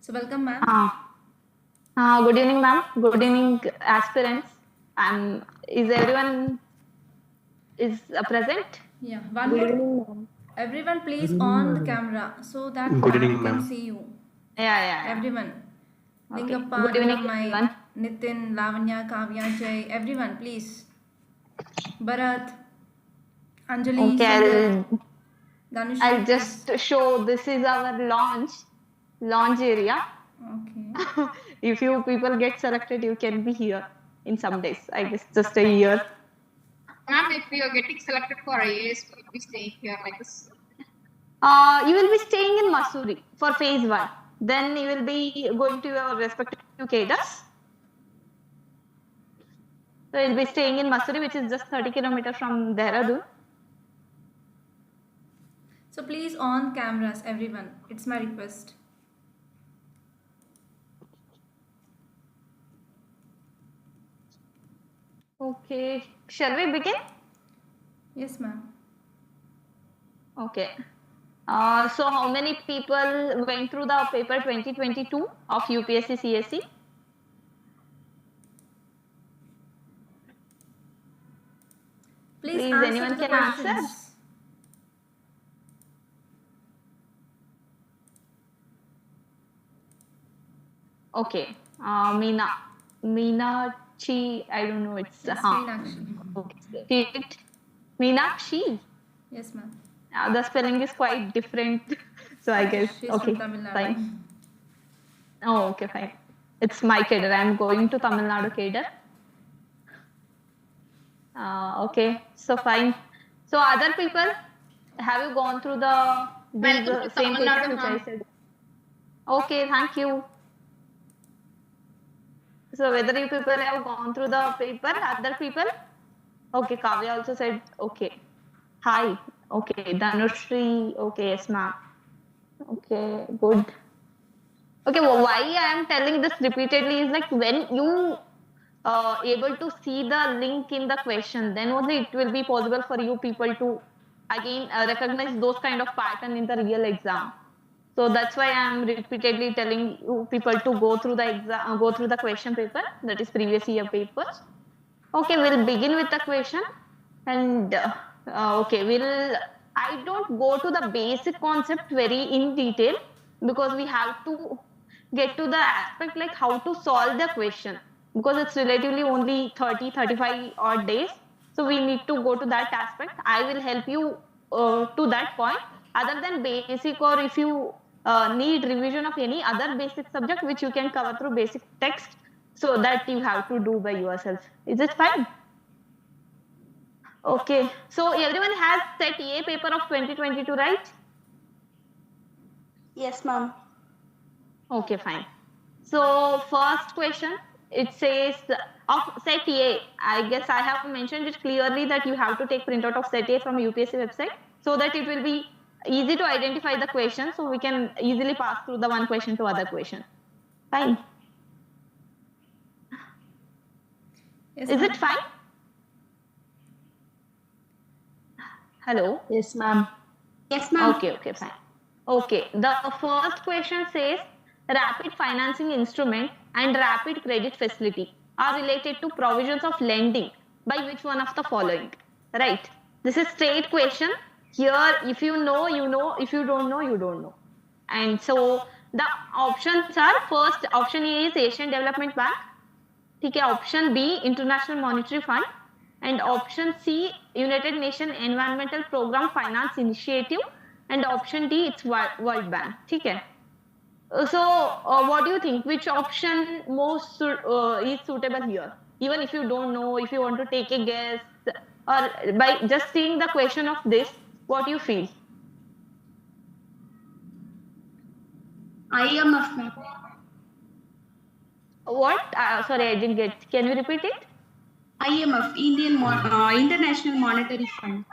So welcome, ma'am. Good evening, ma'am. Good evening, aspirants. Is everyone is present? Yeah, one Good more. evening, ma'am. Everyone, Good please evening, on the madam. camera so that Good ma'am evening, can ma'am. see you. Yeah. Everyone. Okay. Lingappa, Good evening, Nilammai, everyone. Nitin, Lavanya, Kavya, Jay, everyone, please. Bharat, Anjali, Okay, Sundar, I'll Dhanushri, please. just show this is our launch area. Okay. If you people get selected, you can be here in some days. I guess just a year. Ma'am, if we are getting selected for IAS, will we stay here like this? You will be staying in Masuri for phase 1. Then you will be going to your respective cadres. So you'll be staying in Masuri, which is just 30 kilometers from Dehradun. So please on cameras, everyone. It's my request. Okay. Shall we begin? Yes, ma'am. Okay. So how many people went through the paper 2022 of UPSC CSE? Please Please, answer anyone to the can answer? questions. Okay. Meena Chi, I don't know. It's Yes, Meenakshi. Okay. Meenakshi. Yes, ma'am. The spelling is quite different. So I guess She's okay. from Tamil Nadu. Fine. Oh, okay, fine. It's my cadre. I'm going to Tamil Nadu cadre. Okay, so fine. So other people, have you gone through the these Welcome to same Tamil Nadu, papers which I ma'am. said? Okay, thank you. So whether you people have gone through the paper, other people? Okay, Kavya also said okay. Hi. Okay, Dhanushri. Okay, yes, ma'am. Okay, good. Okay, well, why I am telling this repeatedly is like when you able to see the link in the question, then only it will be possible for you people to again recognize those kind of pattern in the real exam. So that's why I am repeatedly telling you people to go through the exam, go through the question paper, that is previous year papers. Okay, we'll begin with the question, and okay, I don't go to the basic concept very in detail because we have to get to the aspect like how to solve the question because it's relatively only 30-35 odd days. So we need to go to that aspect. I will help you to that point. Other than basic, or if you need revision of any other basic subject which you can cover through basic text, so that you have to do by yourself. Is it fine? Okay, so everyone has set A paper of 2022, right? Yes, ma'am. Okay, fine. So first question, it says of set A. I guess I have mentioned it clearly that you have to take printout of set A from UPSC website so that it will be easy to identify the question, so we can easily pass through the one question to other question. Fine. Yes, Is ma'am. it fine? Hello? Yes, ma'am. Yes, ma'am. Okay, fine. Okay, the first question says rapid financing instrument and rapid credit facility are related to provisions of lending by which one of the following? Right. This is straight question. Here, if you know, you know. If you don't know, you don't know. And so the options are first option A is Asian Development Bank. Okay, option B International Monetary Fund. And option C, United Nations Environmental Program Finance Initiative, and option D, it's World Bank. Okay. So, what do you think? Which option most is suitable here? Even if you don't know, if you want to take a guess, or by just seeing the question of this, what do you feel? IMF, ma'am. What? Sorry, I didn't get. Can you repeat it? IMF, International Monetary Fund.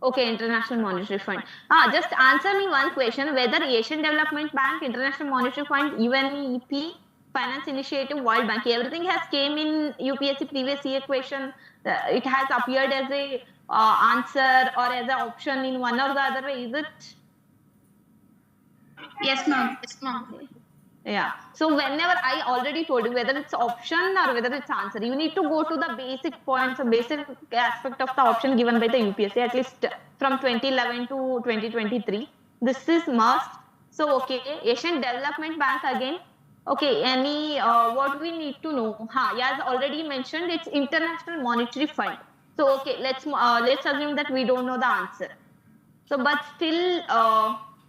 Okay, International Monetary Fund. Just answer me one question: whether Asian Development Bank, International Monetary Fund, UNEP, Finance Initiative, World Bank, everything has came in UPSC previous year question. It has appeared as a answer or as an option in one or the other way. Is it? Yes, ma'am. Yes, ma'am. Yeah. So whenever I already told you whether it's option or whether it's answer, you need to go to the basic points, the basic aspect of the option given by the UPSC, at least from 2011 to 2023. This is must. So okay, Asian Development Bank again. Okay, any what we need to know? As already mentioned, it's International Monetary Fund. So okay, let's assume that we don't know the answer. So, but still,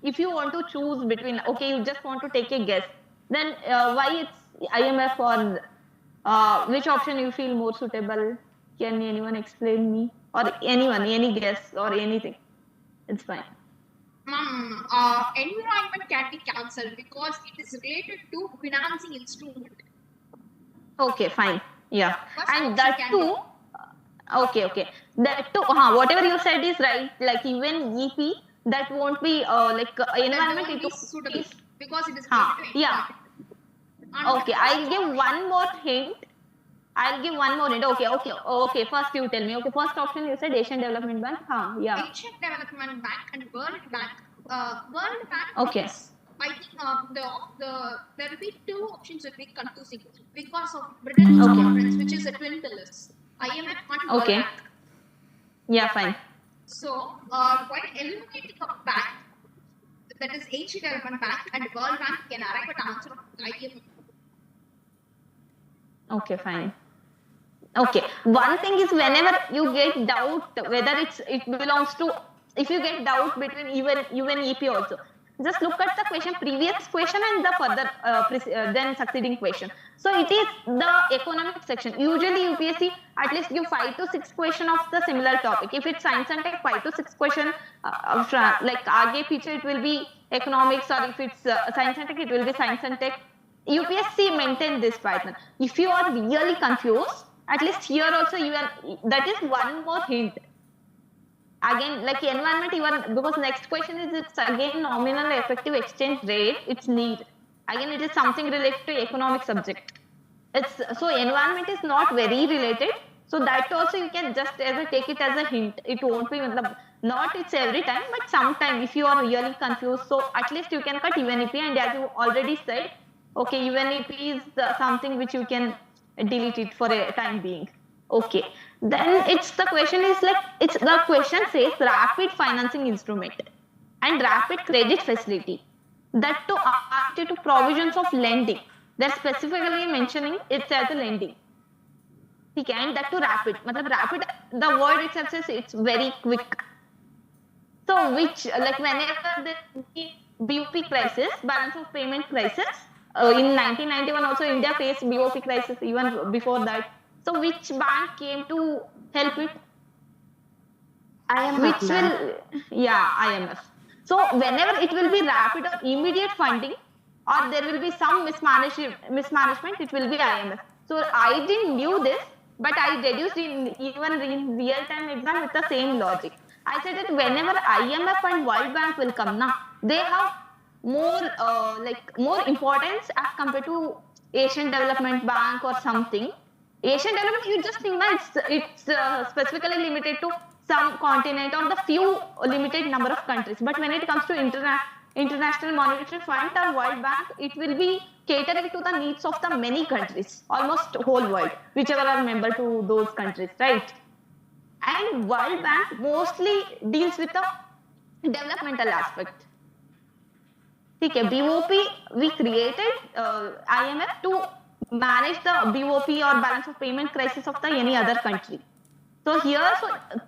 if you want to choose between, okay, you just want to take a guess, then why it's IMF or which option you feel more suitable? Can anyone explain me? Or anyone, any guess or anything? It's fine. Ma'am, environment can be cancelled because it is related to financing instrument. Okay, fine. Yeah. First And option that can too, okay. That too, whatever you said is right. Like even EP, that won't be that environment. won't It be suitable is, because it is huh, related to yeah. environment. Okay, I'll give one more hint. I'll give one more hint. Okay. First, you tell me. Okay, first option you said Asian Development Bank. Yeah. Asian Development Bank and World Bank. World Bank Okay. is, I think there will be two options will be confusing because of Britain's Okay. conference, which is a twin pillars, IMF and World Okay. Bank. Yeah, fine. So, while eliminating a bank, that is Asian Development Bank and World Bank can arrive at answer of IMF. Okay, fine. Okay. One thing is whenever you get doubt whether it belongs to, if you get doubt between even EP also, just look at the previous question and the further then succeeding question. So it is the economic section. Usually UPSC at least give 5 to 6 question of the similar topic. If it's science and tech, 5 to 6 question like आगे पीछे it will be economics, or if it's science and tech, it will be science and tech. UPSC maintain this pattern. If you are really confused, at least here also that is one more hint. Again, like environment, even because next question is it's again nominal effective exchange rate. It's need. Again, it is something related to economic subject. It's so environment is not very related. So that also you can just take it as a hint. It won't be not it's every time, but sometime if you are really confused, so at least you can cut UNEP, and as you already said, okay, UNEP is something which you can delete it for a time being. Okay, then the question says rapid financing instrument and rapid credit facility, that to to provisions of lending. They're specifically mentioning it's as a lending. Okay, and that to rapid. Rapid, the word itself says it's very quick. So which, like whenever the BOP crisis, balance of payment crisis, in 1991 also India faced BOP crisis even before that. So which bank came to help it? IMF, Which ma'am. IMF. So whenever it will be rapid or immediate funding, or there will be some mismanagement, it will be IMF. So I didn't knew this, but I deduced even in real time exam with the same logic. I said that whenever IMF and World Bank will come now, they have more more importance as compared to Asian Development Bank or something. Asian development, you just think that it's specifically limited to some continent or the few limited number of countries. But when it comes to International Monetary Fund or World Bank, it will be catering to the needs of the many countries, almost whole world, whichever are member to those countries, right? And World Bank mostly deals with the developmental aspect. Okay, BOP, we created IMF to manage the BOP or balance of payment crisis of the any other country. So here,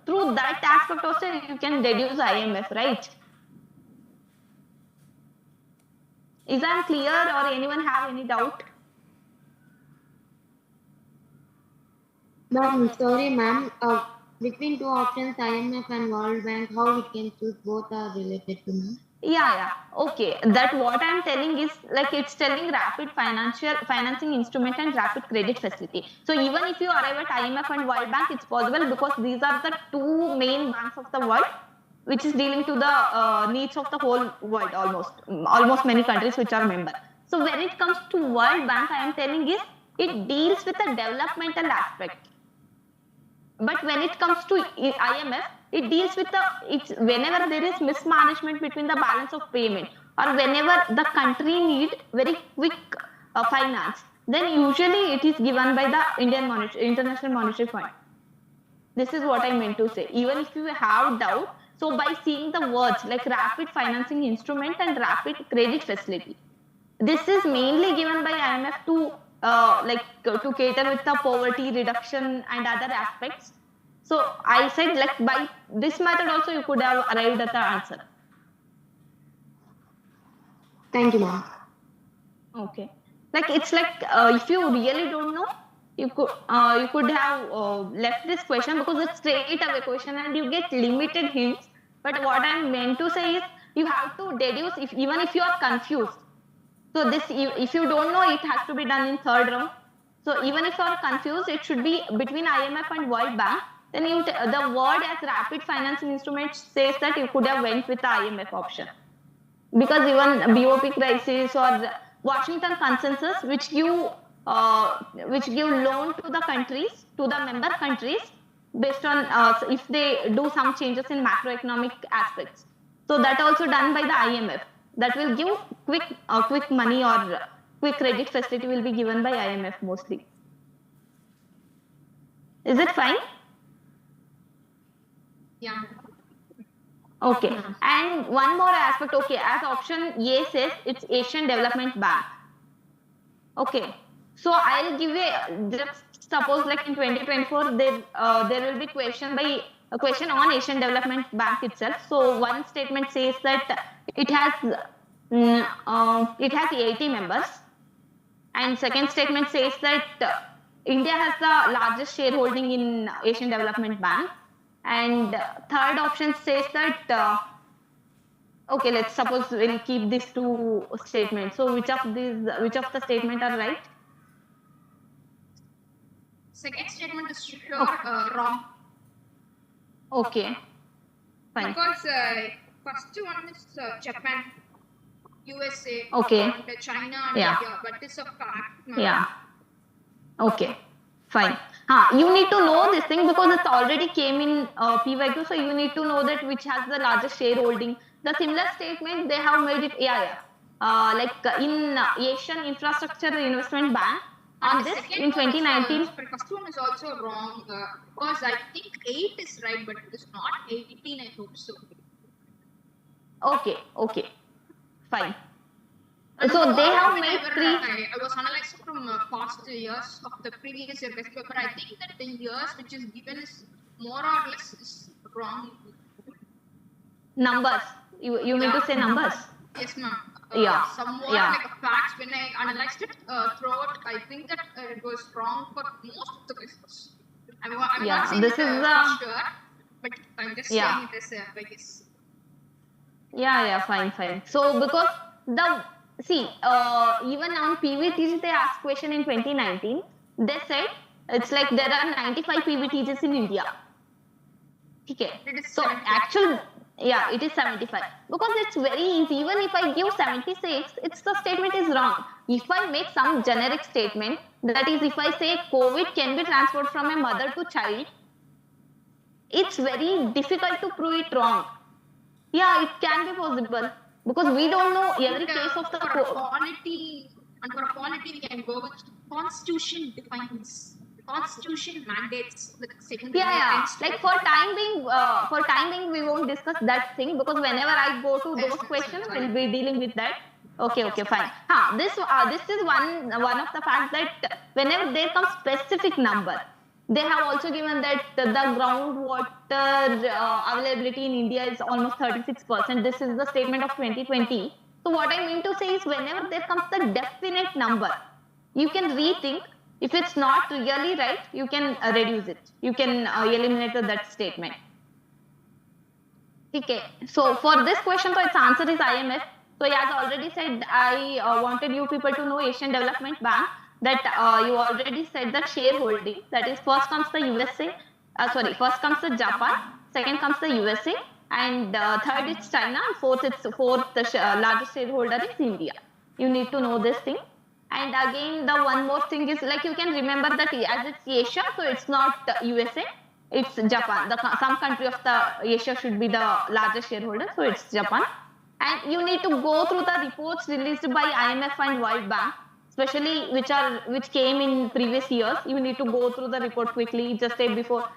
through that aspect also you can deduce IMF, right? Is that clear, or anyone have any doubt? Ma'am, sorry, ma'am. Between two options, IMF and World Bank, how we can choose? Both are related to me. Yeah. Okay. That what I'm telling is like it's telling rapid financing instrument and rapid credit facility. So even if you arrive at IMF and World Bank, it's possible because these are the two main banks of the world, which is dealing to the needs of the whole world, almost many countries which are member. So when it comes to World Bank, I am telling is it deals with the developmental aspect. But when it comes to IMF, it deals with whenever there is mismanagement between the balance of payment, or whenever the country need very quick finance, then usually it is given by the International Monetary Fund. This is what I meant to say. Even if you have doubt, so by seeing the words like rapid financing instrument and rapid credit facility, this is mainly given by IMF to to cater with the poverty reduction and other aspects. So I said like by this method also you could have arrived at the answer. Thank you, ma'am. Okay. Like it's like if you really don't know, you could have left this question because it's straight away question and you get limited hints. But what I'm meant to say is you have to deduce if even if you are confused. So this if you don't know, it has to be done in third round. So even if you are confused, it should be between IMF and World Bank. Then the word as rapid financing instrument says that you could have went with the IMF option. Because even BOP crisis or Washington consensus, which give loan to the countries, to the member countries, based on if they do some changes in macroeconomic aspects. So that also done by the IMF. That will give quick money or quick credit facility will be given by IMF mostly. Is it fine? Yeah. Okay. And one more aspect, okay, as option A says, it's Asian Development Bank. Okay. So I'll give just suppose like in 2024, there will be question on Asian Development Bank itself. So one statement says that it has 80 members. And second statement says that India has the largest shareholding in Asian Development Bank. And third option says that, okay, let's suppose we'll keep these two statements. So which of the statement are right? Second statement is sure wrong. Okay, fine. Because first one is Japan, USA, Okay. and China and Yeah. India, but it's a fact. No? Yeah. Okay, fine. You need to know this thing because it already came in PYQ, so you need to know that which has the largest shareholding. The similar statement they have made it, like in Asian Infrastructure Investment Bank. On And the this second in one is, 2019. first one is also wrong because I think 8 is right, but it is not 18. I hope so. Okay, fine. And So they have whenever made three. I was analyzing from past years of the previous year test paper. I think that the years which is given is more or less is wrong. Numbers. You mean to say numbers? Yes, ma'am. Yeah, Somewhat yeah. like a facts when I analyzed it throughout, I think that it was wrong for most of the questions. I'm Yeah, not saying this it, is for sure, but I'm just Yeah. saying it as I guess. Yeah, fine. So because even on PVTs they asked question in 2019. They said it's like there are 95 PVTs in India. Okay. It is So 75. it is 75 because it's very easy. Even if I give 76, the statement is wrong. If I make some generic statement, that is, if I say COVID can be transferred from a mother to child, it's very difficult to prove it wrong. Yeah, it can be possible because we don't know every case of the for a quality and for a quality we can go with Constitution defines. Constitution mandates the second. Yeah. Like for time being, we won't discuss that thing because whenever I go to those questions, we'll be dealing with that. Okay, fine. This is one of the facts that whenever there comes specific number, they have also given that the groundwater availability in India is almost 36%. This is the statement of 2020. So what I mean to say is whenever there comes the definite number, you can rethink. If it's not really right, you can reduce it. You can eliminate that statement. Okay. So for this question, so its answer is IMF. So as already said, I wanted you people to know Asian Development Bank. That you already said that shareholding. That is, first comes the USA. First comes the Japan. Second comes the USA, and third is China. And fourth largest shareholder is India. You need to know this thing. And again, the one more thing is like you can remember that as it's Asia, so it's not USA, it's Japan. Some country of the Asia should be the largest shareholder, so it's Japan. and you need to go through the reports released by IMF and World Bank, especially which came in previous years. You need to go through the report quickly, just 3-4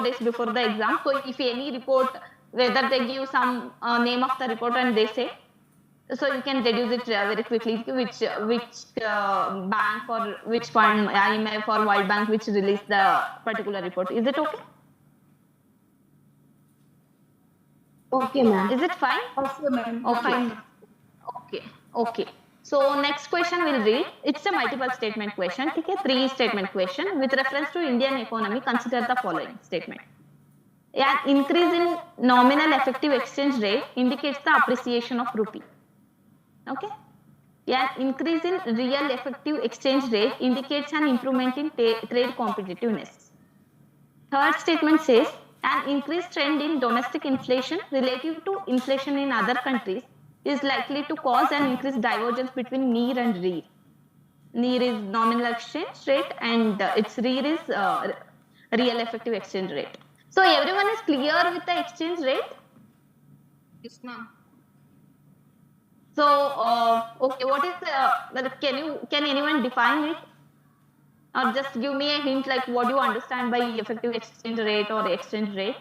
days before the exam. So if any report, whether they give some name of the report and they say, so you can deduce it very quickly which bank or which fund, IMF or World Bank, which released the particular report. Is it okay? Okay, ma'am. Is it fine? Okay, ma'am. Okay. Fine. Okay. So next question will read. It's a multiple statement question. Okay, 3 statement question with reference to Indian economy. Consider the following statement. An increase in nominal effective exchange rate indicates the appreciation of rupee. Okay. An increase in real effective exchange rate indicates an improvement in trade competitiveness. Third statement says an increased trend in domestic inflation relative to inflation in other countries is likely to cause an increased divergence between NEER and REER. NEER is nominal exchange rate and its REER is real effective exchange rate. So everyone is clear with the exchange rate? Yes, ma'am. So okay, what is can anyone define it? Or just give me a hint like what do you understand by effective exchange rate or exchange rate?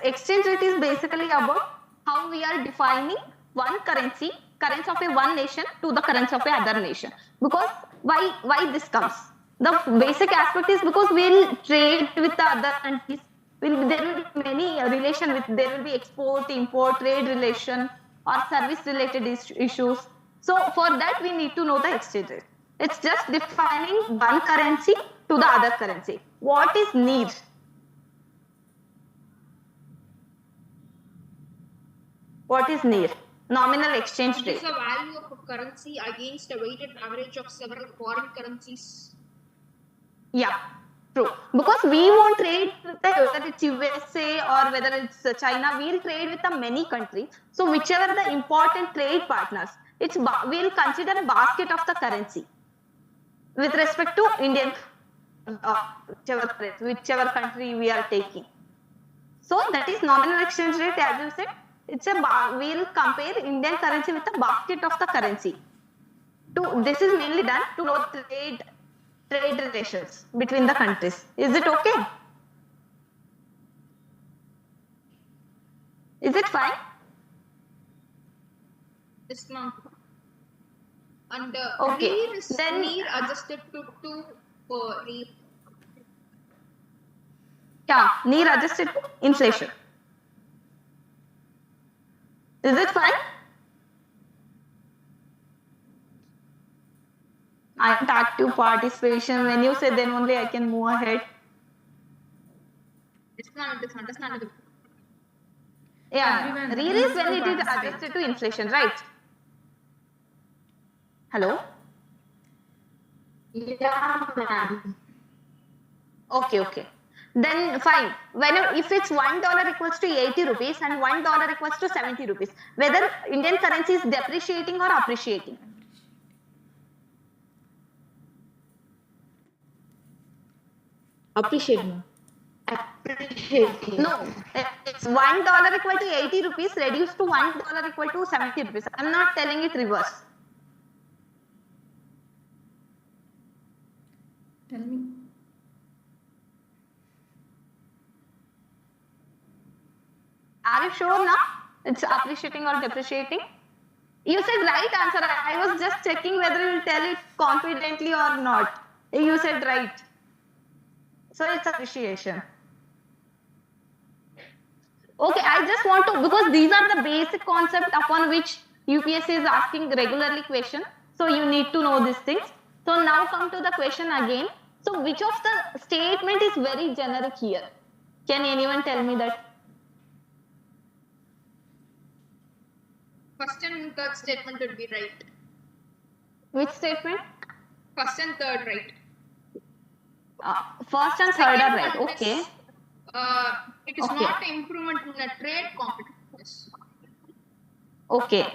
Exchange rate is basically about how we are defining one currency of a one nation to the currency of a other nation. Because why this comes? The basic aspect is because we'll trade with the other countries. There will be many relation with, there will be export, import, trade relation or service related issues. So for that we need to know the exchange rate. It's just defining one currency to the other currency. What is NEER? What is NEER? Nominal exchange It rate. is the value of a currency against a weighted average of several foreign currencies. Yeah, true. Because we won't trade with whether it's USA or whether it's China, we'll trade with the many countries. So whichever the important trade partners, we'll consider a basket of the currency with respect to Indian, whichever country we are taking. So that is nominal exchange rate, as you said. We'll compare Indian currency with a basket of the currency. This is mainly done to know trade relations between the countries. Is it okay? Is it fine? Yes, ma'am. And Okay. REER is Then- NEER adjusted to REER. Yeah, NEER adjusted to inflation. Is it fine? I want active participation. When you say, then only I can move ahead. Yes, ma'am. It is understandable. Yeah, Everyone REER needs is when to it is participate. adjusted to inflation, right? Hello? Yeah, ma'am. Okay. Then fine. If it's $1 equals to 80 rupees and $1 equals to 70 rupees, whether Indian currency is depreciating or appreciating? Appreciate, ma'am. Appreciate. No, it's $1 equal to 80 rupees reduced to $1 equal to 70 rupees. I'm not telling it reverse. Tell me. Are you sure now? It's appreciating or depreciating? You said right answer. I was just checking whether you'll tell it confidently or not. You said right. So it's appreciation. Okay, I just want to, because these are the basic concepts upon which UPSC is asking regularly question. So you need to know these things. So now come to the question again. So which of the statement is very generic here? Can anyone tell me that? First and third statement would be right. Which statement? First and third right. First and third are right. Second one Okay. is, it is Okay. not an improvement in the trade Yes. Okay.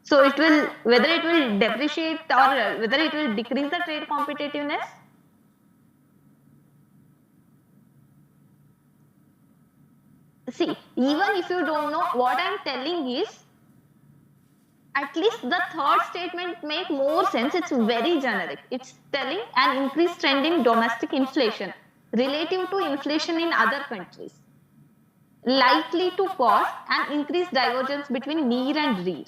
So it will, whether it will depreciate or whether it will decrease the trade competitiveness. See, even if you don't know, what I'm telling is, at least the third statement make more sense. It's very generic. It's telling an increased trend in domestic inflation relative to inflation in other countries, likely to cause an increased divergence between near and rear.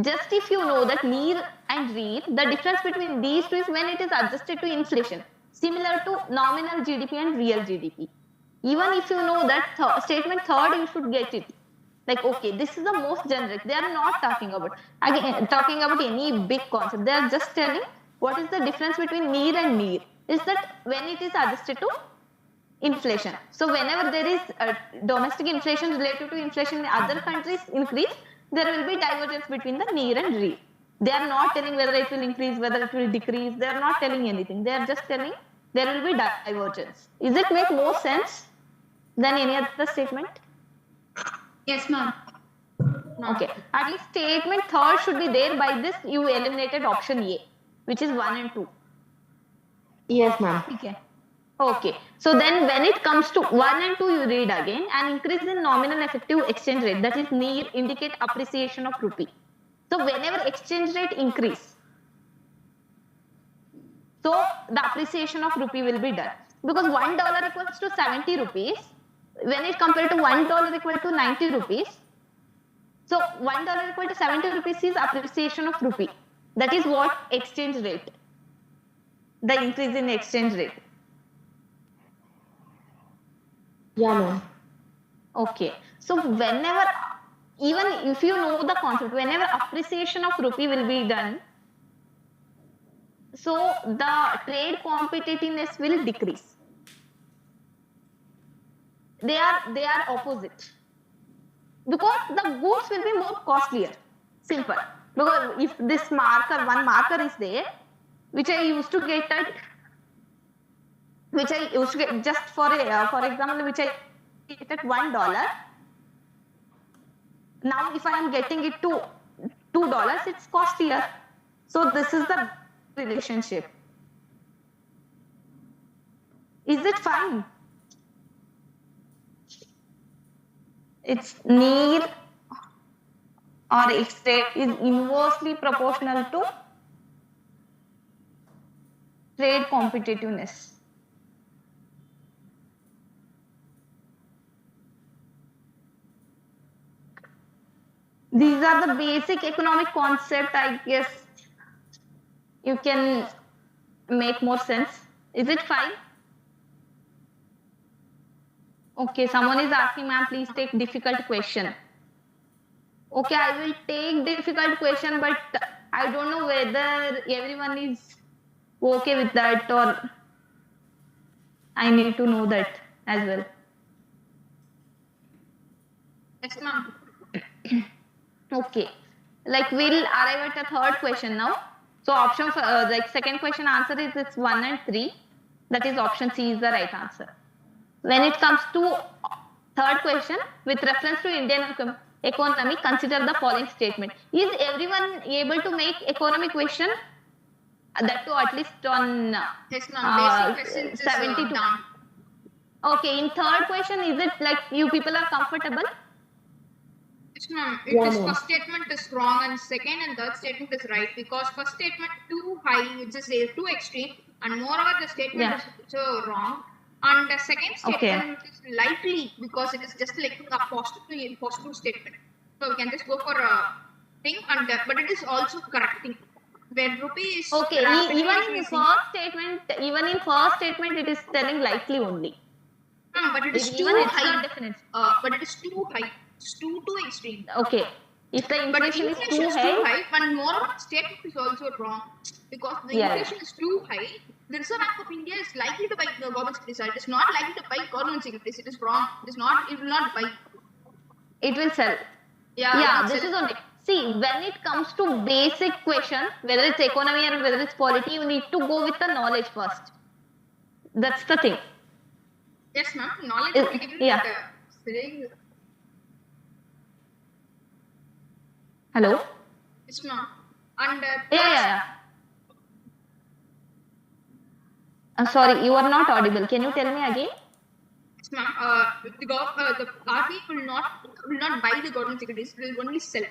Just if you know that near and rear, the difference between these two is when it is adjusted to inflation, similar to nominal GDP and real GDP. Even if you know that statement third, you should get it. Like, okay, this is the most generic. They are not talking about any big concept. They are just telling what is the difference between near and near. Is that when it is adjusted to inflation. So whenever there is domestic inflation related to inflation in other countries increase, there will be divergence between the near and rear. They are not telling whether it will increase, whether it will decrease. They are not telling anything. They are just telling there will be divergence. Is it make more sense than any other statement? Yes, ma'am. Okay. At least statement third should be there. By this, you eliminated option A, which is 1 and 2. Yes, ma'am. Okay. Okay. So then when it comes to 1 and 2, you read again. An increase in nominal effective exchange rate, that is near, indicate appreciation of rupee. So whenever exchange rate increase, so the appreciation of rupee will be done. Because $1 equals to 70 rupees. When it compared to $1 equal to 90 rupees. So $1 equal to 70 rupees is appreciation of rupee. That is what exchange rate. The increase in exchange rate. Yeah, ma'am. Okay. So whenever, even if you know the concept, whenever appreciation of rupee will be done, so the trade competitiveness will decrease. They are opposite. Because the goods will be more costlier. Simple. Because if this marker, one marker is there, which I used to get just for example, which I get at $1. Now, if I am getting it to $2, it's costlier. So this is the relationship. Is it fine? It's near or its rate is inversely proportional to trade competitiveness. These are the basic economic concept. I guess you can make more sense. Is it fine? Okay, someone is asking, ma'am, please take difficult question. Okay, I will take difficult question, but I don't know whether everyone is okay with that, or I need to know that as well. Yes, ma'am. Okay, like we'll arrive at a third question now. So option for like second question answer is it's 1 and 3. That is option C is the right answer. When it comes to third question, with reference to Indian economy, consider the following statement. Is everyone able to make economic question? That too at least on Yes, ma'am. Basic questions is 72. done. Okay, in third question, is it like you people are comfortable? Yes, ma'am. Yeah, It is ma'am. first statement is wrong and second and third statement is right because first statement too high, which is too extreme, and moreover the statement Yeah. is so wrong. And the second Okay. statement is likely because it is just like a positive statement. So we can just go for a thing, and but it is also correcting. Where rupee is Okay, rapidly even in increasing. first statement, it is telling likely only. But it is too Even it's high. not definite. But it is too high. It's too extreme. Okay, if the But inflation is inflation too is high, too high, and moreover, statement is also wrong because the Yeah. inflation is too high. The Reserve Bank of India is likely to buy the government securities. It is not likely to buy government securities. It is wrong. It is not. It will not buy. it will sell. Yeah. Yeah, it will this sell. is only. See, when it comes to basic question, whether it's economy or whether it's polity, you need to go with the knowledge first. That's the thing. Yes, ma'am. Knowledge Is- will be given. yeah. Saying Hello? Yes, ma'am. And Yeah. Sorry, you are not audible. Can you tell me again? yes, ma'am. The RBI will not buy the government securities. It will only sell.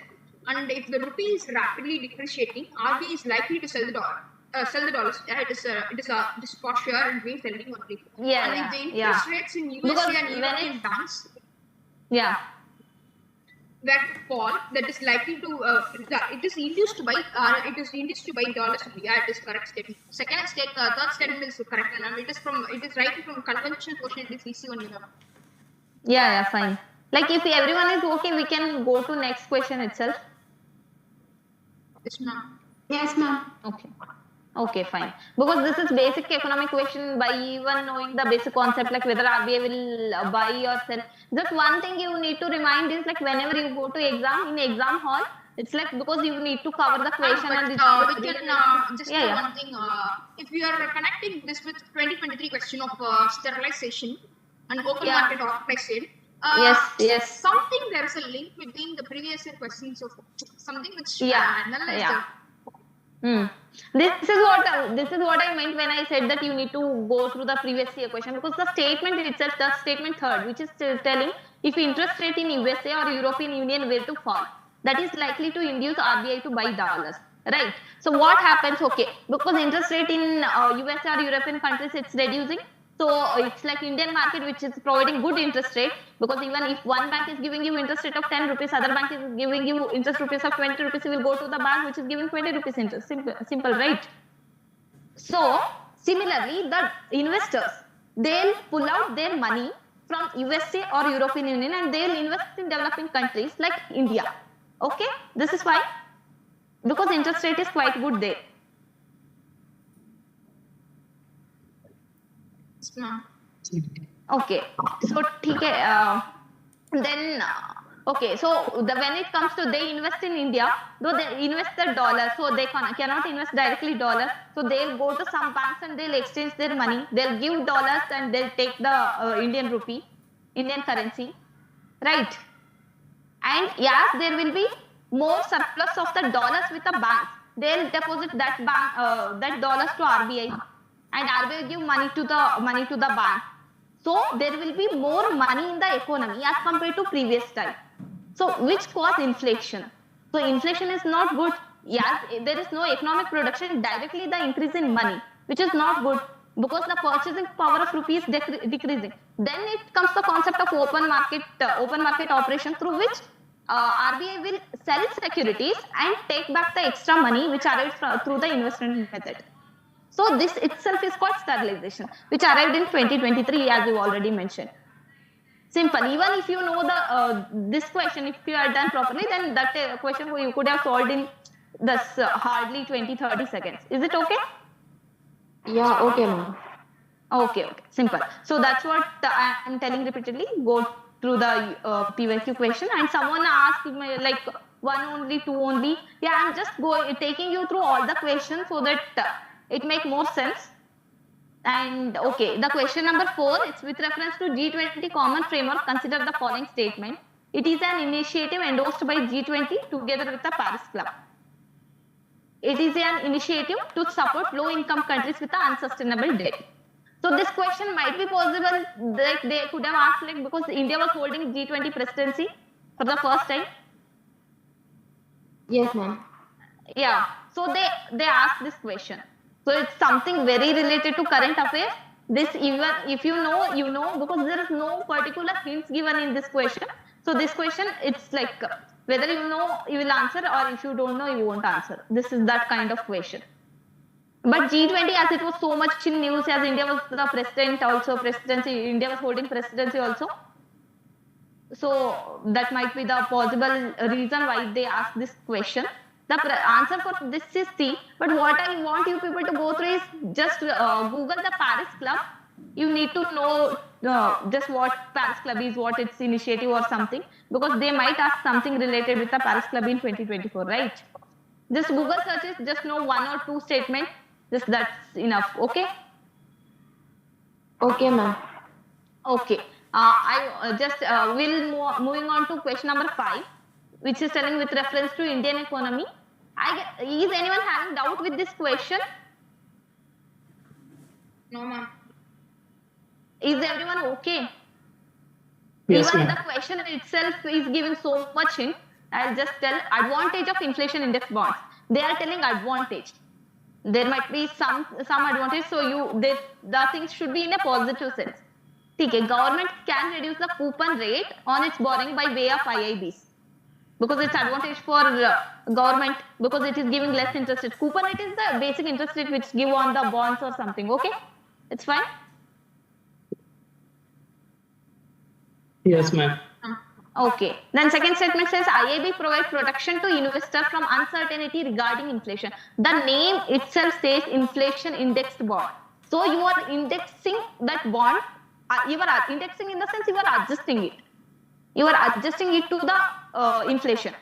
And if the rupee is rapidly depreciating, RBI is likely to sell the dollar. Sell the dollars. Yeah, it is for sure and we selling only. And if the interest rates in USA and European banks Yeah. were to fall, that is likely to it is induced to buy dollars. Yeah, it is correct statement. Third statement is correct, and it is right from conventional question. It is easy only. Yeah, fine. Like if everyone is okay, we can go to next question itself. Yes, ma'am. Yes, ma'am. Okay, fine. Because this is basic economic question by even knowing the basic concept like whether RBI will buy or sell. Just one thing you need to remind is like whenever you go to exam, in exam hall, it's like because you need to cover the question But and we can just one thing. If we are connecting this with 2023 question of sterilization and open market operation, yes. Something there is a link between the previous year questions of something which analyzed. This is what I meant when I said that you need to go through the previous year question, because the statement itself, the statement third, which is telling if interest rate in USA or European Union were to fall, that is likely to induce RBI to buy dollars, right? So what happens? Okay, because interest rate in USA or European countries it's reducing. So it's like Indian market which is providing good interest rate, because even if one bank is giving you interest rate of 10 rupees, other bank is giving you interest rupees of 20 rupees, you will go to the bank which is giving 20 rupees interest. Simple, right? So similarly, the investors, they'll pull out their money from USA or European Union and they'll invest in developing countries like India. Okay, this is why, because interest rate is quite good there. Okay, so then okay, so when it comes to they invest in India, though they invest the dollar, so they cannot invest directly dollar, so they'll go to some banks and they'll exchange their money, they'll give dollars and they'll take the Indian rupee, Indian currency, right? And yes, there will be more surplus of the dollars with the banks. They'll deposit that dollars to RBI, and RBI give money to the bank. So there will be more money in the economy as compared to previous time. So which cause inflation? So inflation is not good. Yes, there is no economic production, directly the increase in money, which is not good because the purchasing power of rupee is decreasing. Then it comes the concept of open market operation, through which RBI will sell securities and take back the extra money which arrives through the investment method. So this itself is called sterilization, which arrived in 2023, as you already mentioned. Simple. Even if you know the this question, if you are done properly, then that question you could have solved in this hardly 20-30 seconds. Is it okay? Yeah, okay, ma'am. Okay. Simple. So that's what I am telling repeatedly. Go through the PYQ question, and someone asked me like one only, two only. Yeah, I'm just taking you through all the questions so that it makes more sense. And okay, the question number 4, it's with reference to G20 Common Framework. Consider the following statement. It is an initiative endorsed by G20 together with the Paris Club. It is an initiative to support low-income countries with an unsustainable debt. So this question might be possible, like they could have asked, like because India was holding G20 presidency for the first time. Yes, ma'am. Yeah. So they asked this question. So it's something very related to current affairs. This, even if you know, because there is no particular hints given in this question. So this question, it's like whether you know, you will answer, or if you don't know, you won't answer. This is that kind of question. But G20, as it was so much in news, as India was the presidency, India was holding presidency also. So that might be the possible reason why they asked this question. The answer for this is C. But what I want you people to go through is just Google the Paris Club. You need to know just what Paris Club is, what its initiative or something, because they might ask something related with the Paris Club in 2024, right? Just Google searches, just know 1 or 2 statements. Just that's enough. Okay. Okay, ma'am. Okay. I just will moving on to question number 5. which is telling with reference to Indian economy. Is anyone having doubt with this question? No, ma'am. Is everyone okay? Yes, Even ma'am. the question itself is giving so much hint. I'll just tell advantage of inflation index bonds. They are telling advantage. There might be some advantage, so the things should be in a positive sense. Okay, government can reduce the coupon rate on its borrowing by way of IIBs because it's advantage for government because it is giving less interest rate. Coupon rate is the basic interest rate which give on the bonds or something. Okay, it's fine. Yes, ma'am. Okay. Then second statement says IIB provides protection to investor from uncertainty regarding inflation. The name itself says inflation indexed bond. So you are indexing that bond. You are indexing in the sense you are adjusting it. You are adjusting it to the inflation.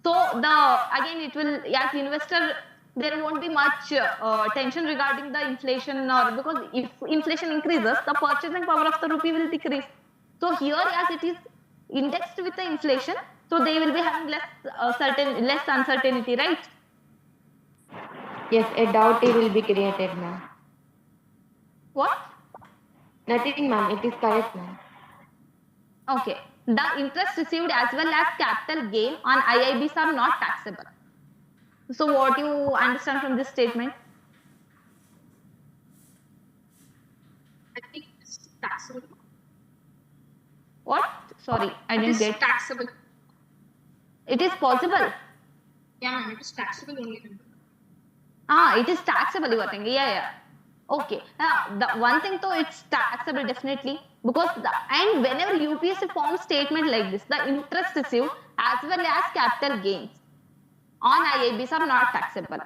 So again it will, as investor, there won't be much tension regarding the inflation, or because if inflation increases, the purchasing power of the rupee will decrease. So here, as it is indexed with the inflation, so they will be having less uncertainty, right? Yes, a doubt will be created, ma'am. What? Nothing, ma'am. It is correct, ma'am. Okay. The interest received as well as capital gain on IIBs are not taxable. So what you understand from this statement? I think it's taxable. What? Sorry, I It didn't is get. taxable. It is possible. Yeah, ma'am. It is taxable only. It is taxable, you are saying. Yeah. Okay. The one thing though, it's taxable definitely because and whenever UPSC forms statement like this, the interest received as well as capital gains on IIBs are not taxable.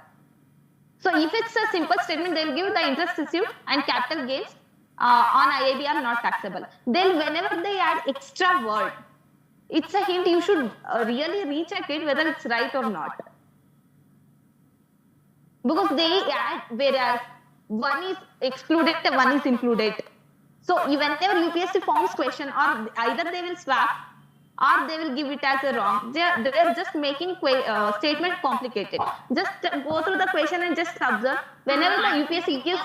So if it's a simple statement, they'll give the interest received and capital gains on IIB are not taxable. Then whenever they add extra word, it's a hint you should really recheck it whether it's right or not. Because they add whereas one is excluded, one is included. So whenever UPSC forms question, or either they will swap or they will give it as a wrong. They're just making statement complicated. Just go through the question and just observe. Whenever the UPSC gives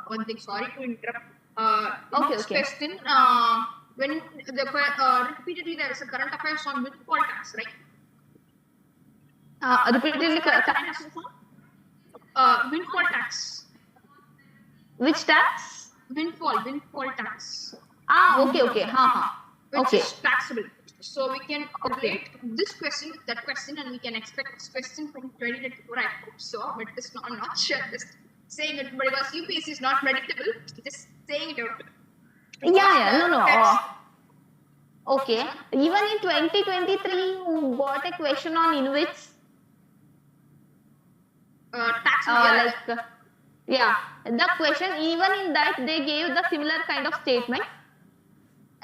One thing, sorry to interrupt. Okay, This okay. question, when repeatedly there is a current affairs on windfall tax, right? Repeatedly, Windfall tax. which tax? Windfall tax. Okay. Which Okay. is taxable. So we can relate this question with that question, and we can expect this question from 2024. I hope so, but it's not, I'm not sure. Just saying it, but because UPSC is not predictable, just saying it out. No. Tax- Okay. Even in 2023, you got a question on InvITs. tax. The question, even in that, they gave the similar kind of statement.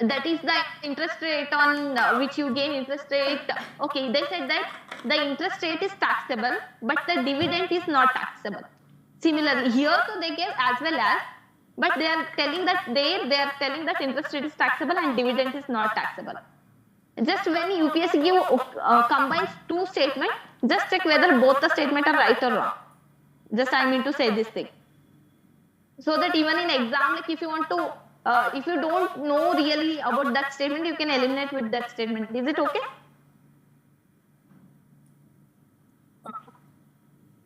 That is the interest rate on which you gain interest rate. Okay, they said that the interest rate is taxable, but the dividend is not taxable. Similarly, here too they gave as well as, but they are telling that they are telling that interest rate is taxable and dividend is not taxable. Just when UPSC give combines two statements, just check whether both the statement are right or wrong. Just I mean to say this thing, so that even in exam, like if you want to, if you don't know really about that statement, you can eliminate with that statement. Is it okay?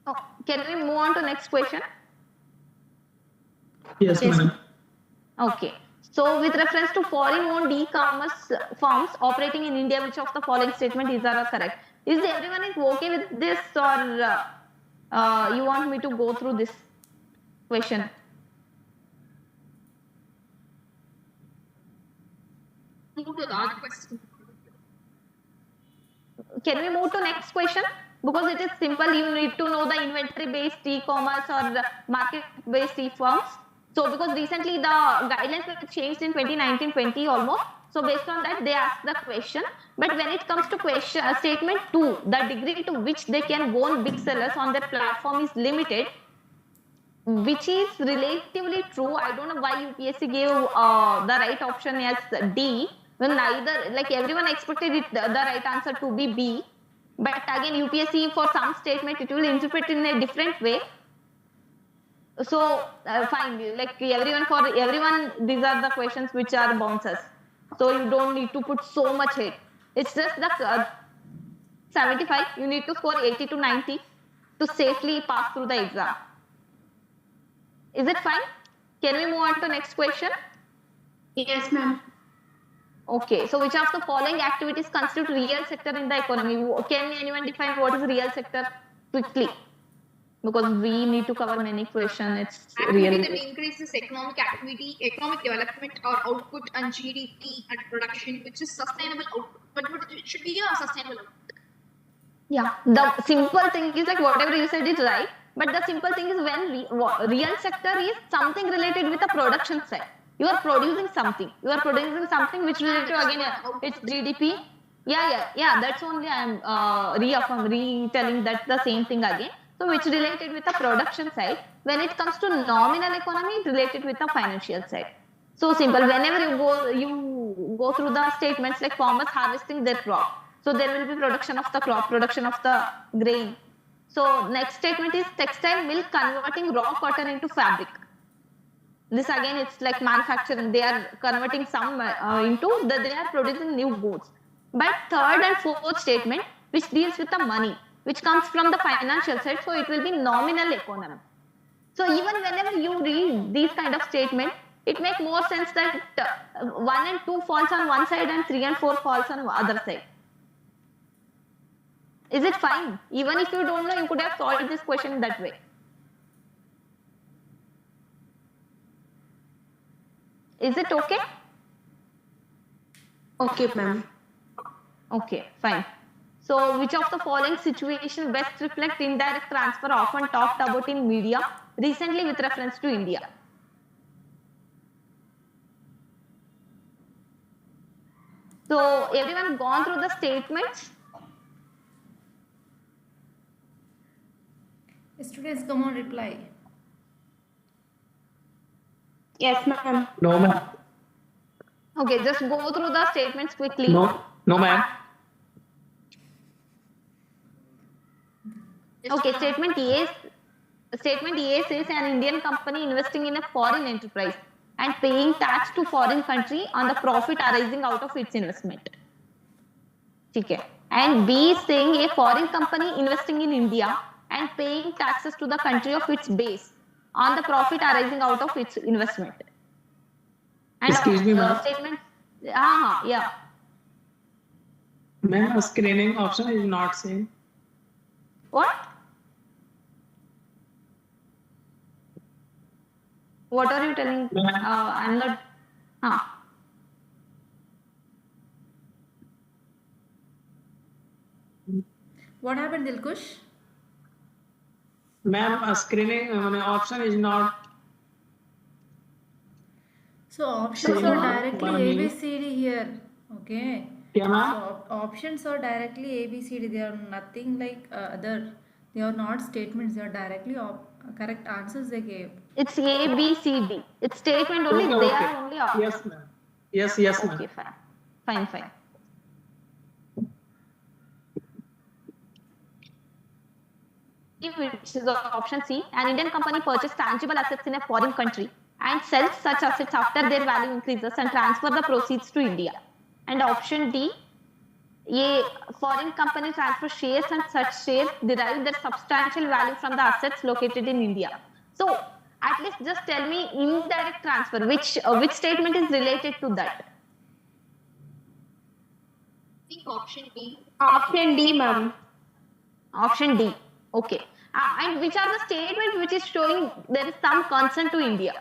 Oh, can we move on to next question? Yes, ma'am. Okay. So with reference to foreign-owned e-commerce firms operating in India, which of the following statement is are correct? Is everyone is okay with this, or you want me to go through this question? Move to the other question. Can we move to next question? Because it is simple, you need to know the inventory-based e-commerce or the market-based e-firms. So because recently the guidelines were changed in 2019-20 almost. So based on that, they asked the question. But when it comes to question statement 2, the degree to which they can own big sellers on their platform is limited, which is relatively true. I don't know why UPSC gave the right option as D. When neither, like everyone expected it, the right answer to be B, but again UPSC for some statement it will interpret in a different way. So fine, like everyone, these are the questions which are bounces. So you don't need to put so much hate. It's just the 75. You need to score 80 to 90 to safely pass through the exam. Is it fine? Can we move on to next question? Yes, ma'am. Okay. So which of the following activities constitute real sector in the economy? Can anyone define what is real sector quickly? Because we need to cover many questions. It's Activity really that increases economic activity, economic development or output and GDP and production, which is sustainable output. But it should be a sustainable output. yeah. The simple thing is like whatever you said is right. But the simple thing is when real sector is something related with the production side. You are producing something. You are producing something which related to again it's GDP. Yeah. That's only I'm retelling that the same thing again. So which related with the production side. When it comes to nominal economy, it's related with the financial side. So simple. Whenever you go through the statements like farmers harvesting their crop. So there will be production of the crop, production of the grain. So next statement is textile mill converting raw cotton into fabric. This again, it's like manufacturing. They are converting some they are producing new goods. But third and fourth statement, which deals with the money, which comes from the financial side, so it will be nominal economy. So even whenever you read these kind of statements, it makes more sense that 1 and 2 falls on one side and 3 and 4 falls on the other side. Is it fine? Even if you don't know, you could have solved this question that way. Is it okay? Okay, ma'am. Okay, fine. So, which of the following situation best reflect indirect transfer often talked about in media recently with reference to India? So, everyone gone through the statements? Students, come on, reply. Yes, ma'am. No, ma'am. Okay, just go through the statements quickly. No, ma'am. Okay, statement A says an Indian company investing in a foreign enterprise and paying tax to foreign country on the profit arising out of its investment. Okay. And B is saying a foreign company investing in India and paying taxes to the country of its base on the profit arising out of its investment. And Excuse me, ma'am. Statement. Yeah. Ma'am, a screening option is not same. What? What are you telling? I'm not. What happened, Dilkush? Ma'am, a screening option is not. So options Same are one directly A, meaning. B, C, D here. Okay. Yeah, ma'am. So options are directly A, B, C, D. They are nothing like other. They are not statements. They are directly correct answers they gave. It's A, B, C, D. It's statement only. Okay, They okay. are only options. Yes, ma'am. Yes, ma'am. Okay, fine. Which is option C. An Indian company purchases tangible assets in a foreign country and sells such assets after their value increases and transfer the proceeds to India. And option D. A foreign company transfers shares and such shares derive their substantial value from the assets located in India. So at least just tell me indirect transfer. Which statement is related to that? I think option D. Option D, ma'am. Option D. Okay. And which are the statements which is showing there is some concern to India?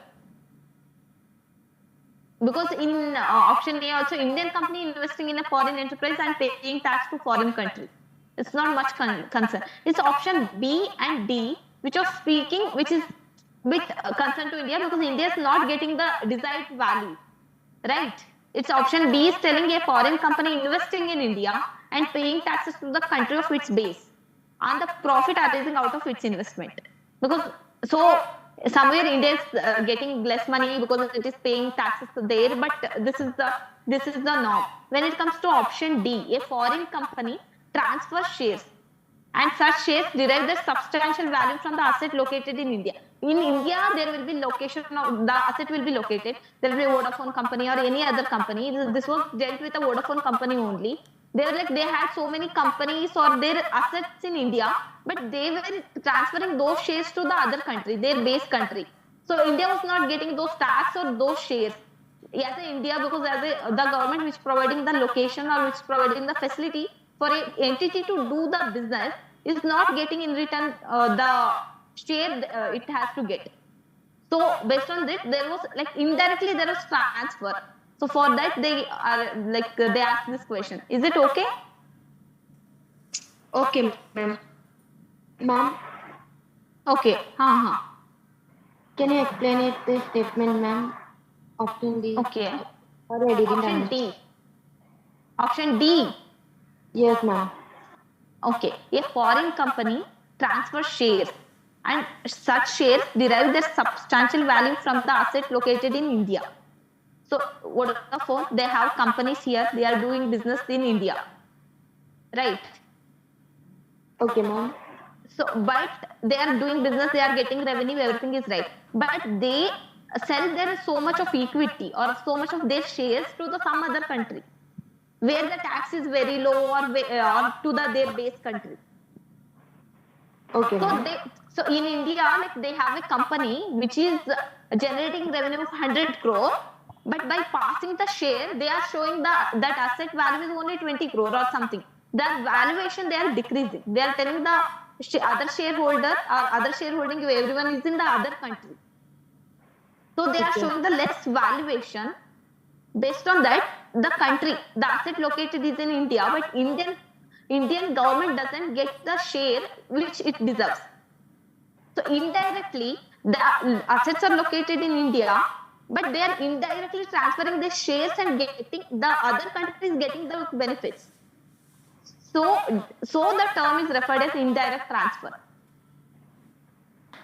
Because in option A also, Indian company investing in a foreign enterprise and paying tax to foreign country. It's not much concern. It's option B and D, which is bit concern to India because India is not getting the desired value, right? It's option B is telling a foreign company investing in India and paying taxes to the country of its base on the profit arising out of its investment. Because so somewhere India is getting less money because it is paying taxes there, but this is the norm. When it comes to option D, a foreign company transfers shares, and such shares derive their substantial value from the asset located in India. In India, there will be location of the asset will be located. There will be a Vodafone company or any other company. This was dealt with a Vodafone company only. They were like they had so many companies or their assets in India, but they were transferring those shares to the other country, their base country. So India was not getting those tax or those shares. As a India, because the government which providing the location or which providing the facility for an entity to do the business is not getting in return the share it has to get. So based on this, there was like indirectly there was transfer. So for that they are like they asked this question. Is it okay? Okay, ma'am. Ma'am, Okay. can you explain it this statement, ma'am? Option D. Okay. Sorry, I didn't Option understand. D. Option D. Yes, ma'am. Okay. A foreign company transfers shares, and such shares derive their substantial value from the asset located in India. So Vodafone, they have companies here. They are doing business in India, right? Okay, ma'am. So, but they are doing business, they are getting revenue, everything is right. But they sell their so much of equity or so much of their shares to the some other country where the tax is very low or to their base country. Okay, So ma'am. so in India, like they have a company which is generating revenue of 100 crore, but by passing the share, they are showing that asset value is only 20 crore or something. That valuation they are decreasing. They are telling the other shareholder or other shareholding everyone is in the other country. So they are Okay. showing the less valuation. Based on that, the country, the asset located is in India, but Indian government doesn't get the share which it deserves. So indirectly, the assets are located in India, but they are indirectly transferring the shares and getting the other countries getting the benefits. So the term is referred as indirect transfer.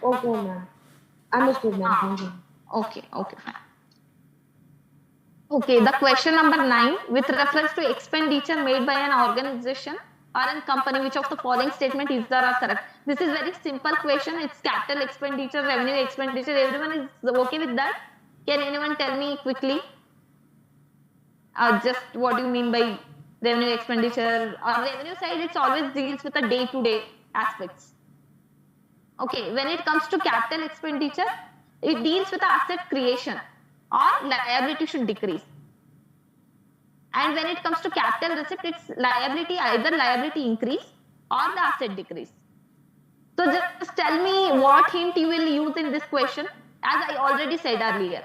Okay, ma'am. Understood, ma'am. Thank you. Okay, fine. Okay, the question number 9, with reference to expenditure made by an organization or a company, which of the following statement is there are correct? This is very simple question. It's capital expenditure, revenue expenditure. Everyone is okay with that? Can anyone tell me quickly? Just what do you mean by revenue expenditure? On revenue side, it's always deals with the day-to-day aspects. Okay, when it comes to capital expenditure, it deals with the asset creation or liability should decrease. And when it comes to capital receipt, it's either liability increase or the asset decrease. So just tell me what hint you will use in this question, as I already said earlier.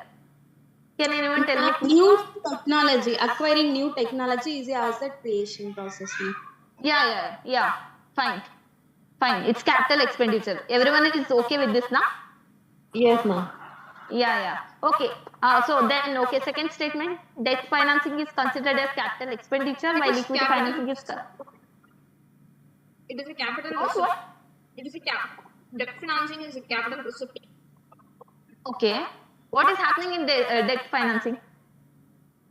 Can anyone tell me? New technology, acquiring new technology is a asset creation process. Yeah. Fine. It's capital expenditure. Everyone is okay with this now? Yes, ma'am. Yeah. Okay. So then, okay, second statement, debt financing is considered as capital expenditure, while is equity capital. financing is... It is a capital Oh, receipt. what? It is a debt financing is a capital receipt. Okay. What is happening in debt financing?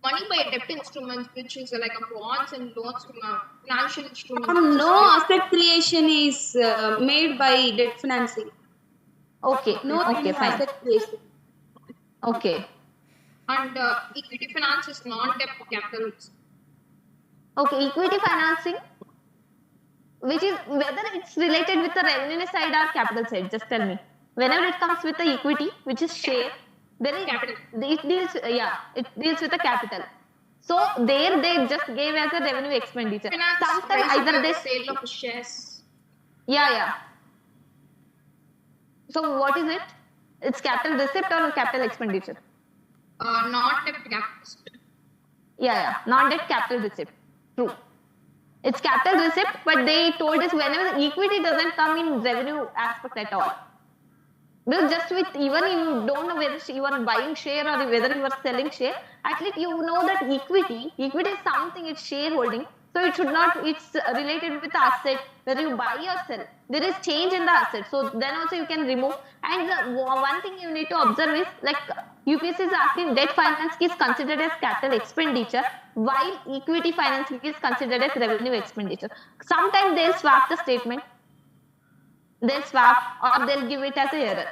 Money by debt instruments, which is like a bonds and loans from a financial instrument. No asset creation is made by debt financing. Okay. No Okay, any fine. asset creation. Okay. And equity finance is non-debt capital. Okay, equity financing, which is whether it's related with the revenue side or capital side, just tell me. Whenever it comes with the equity, which is share, there is Capital. it deals with the capital. So there they just gave as a revenue expenditure. Finance Sometimes rises either by they the sale of shares. yeah. So what is it? It's capital receipt or capital expenditure? Not debt capital. Yeah. Non-debt capital receipt. True. It's capital receipt, but they told us whenever equity doesn't come in revenue aspect at all. Because just with even you don't know whether you are buying share or whether you are selling share, at least you know that equity is something, it's shareholding. So it should not, it's related with asset, whether you buy or sell. There is change in the asset. So then also you can remove. And one thing you need to observe is like UPSC is asking debt financing is considered as capital expenditure while equity financing is considered as revenue expenditure. Sometimes they'll swap the statement. They'll swap or they'll give it as a error.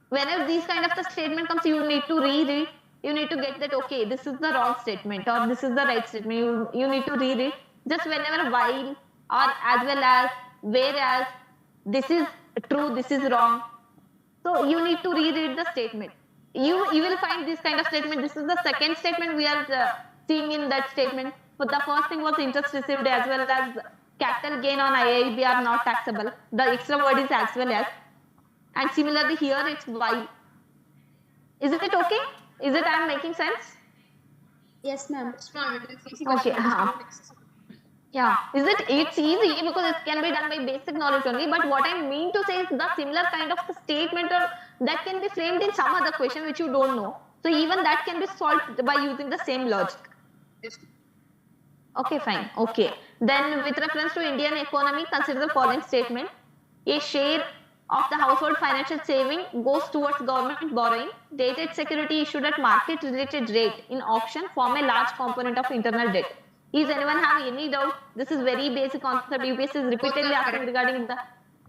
Whenever these kind of the statement comes, you need to reread. You need to get that, okay, this is the wrong statement or this is the right statement. You need to reread. Just whenever while or as well as, whereas, this is true, this is wrong. So you need to reread the statement. You will find this kind of statement. This is the second statement we are seeing in that statement. But the first thing was interest received as well as capital gain on IIB are not taxable. The extra word is as well as. And similarly here it's while. Is it okay? Is it I'm making sense? Yes, ma'am. Yes, ma'am. It is easy Okay, question. Yeah, is it? It's easy because it can be done by basic knowledge only. But what I mean to say is the similar kind of statement or that can be framed in some other question which you don't know. So even that can be solved by using the same logic. Yes. Okay, fine. Okay. Then with reference to Indian economy, consider the following statement. A share of the household financial saving goes towards government borrowing. Dated security issued at market related rate in auction form a large component of internal debt. Is anyone have any doubt? This is very basic concept. UPSC is repeatedly asking regarding the,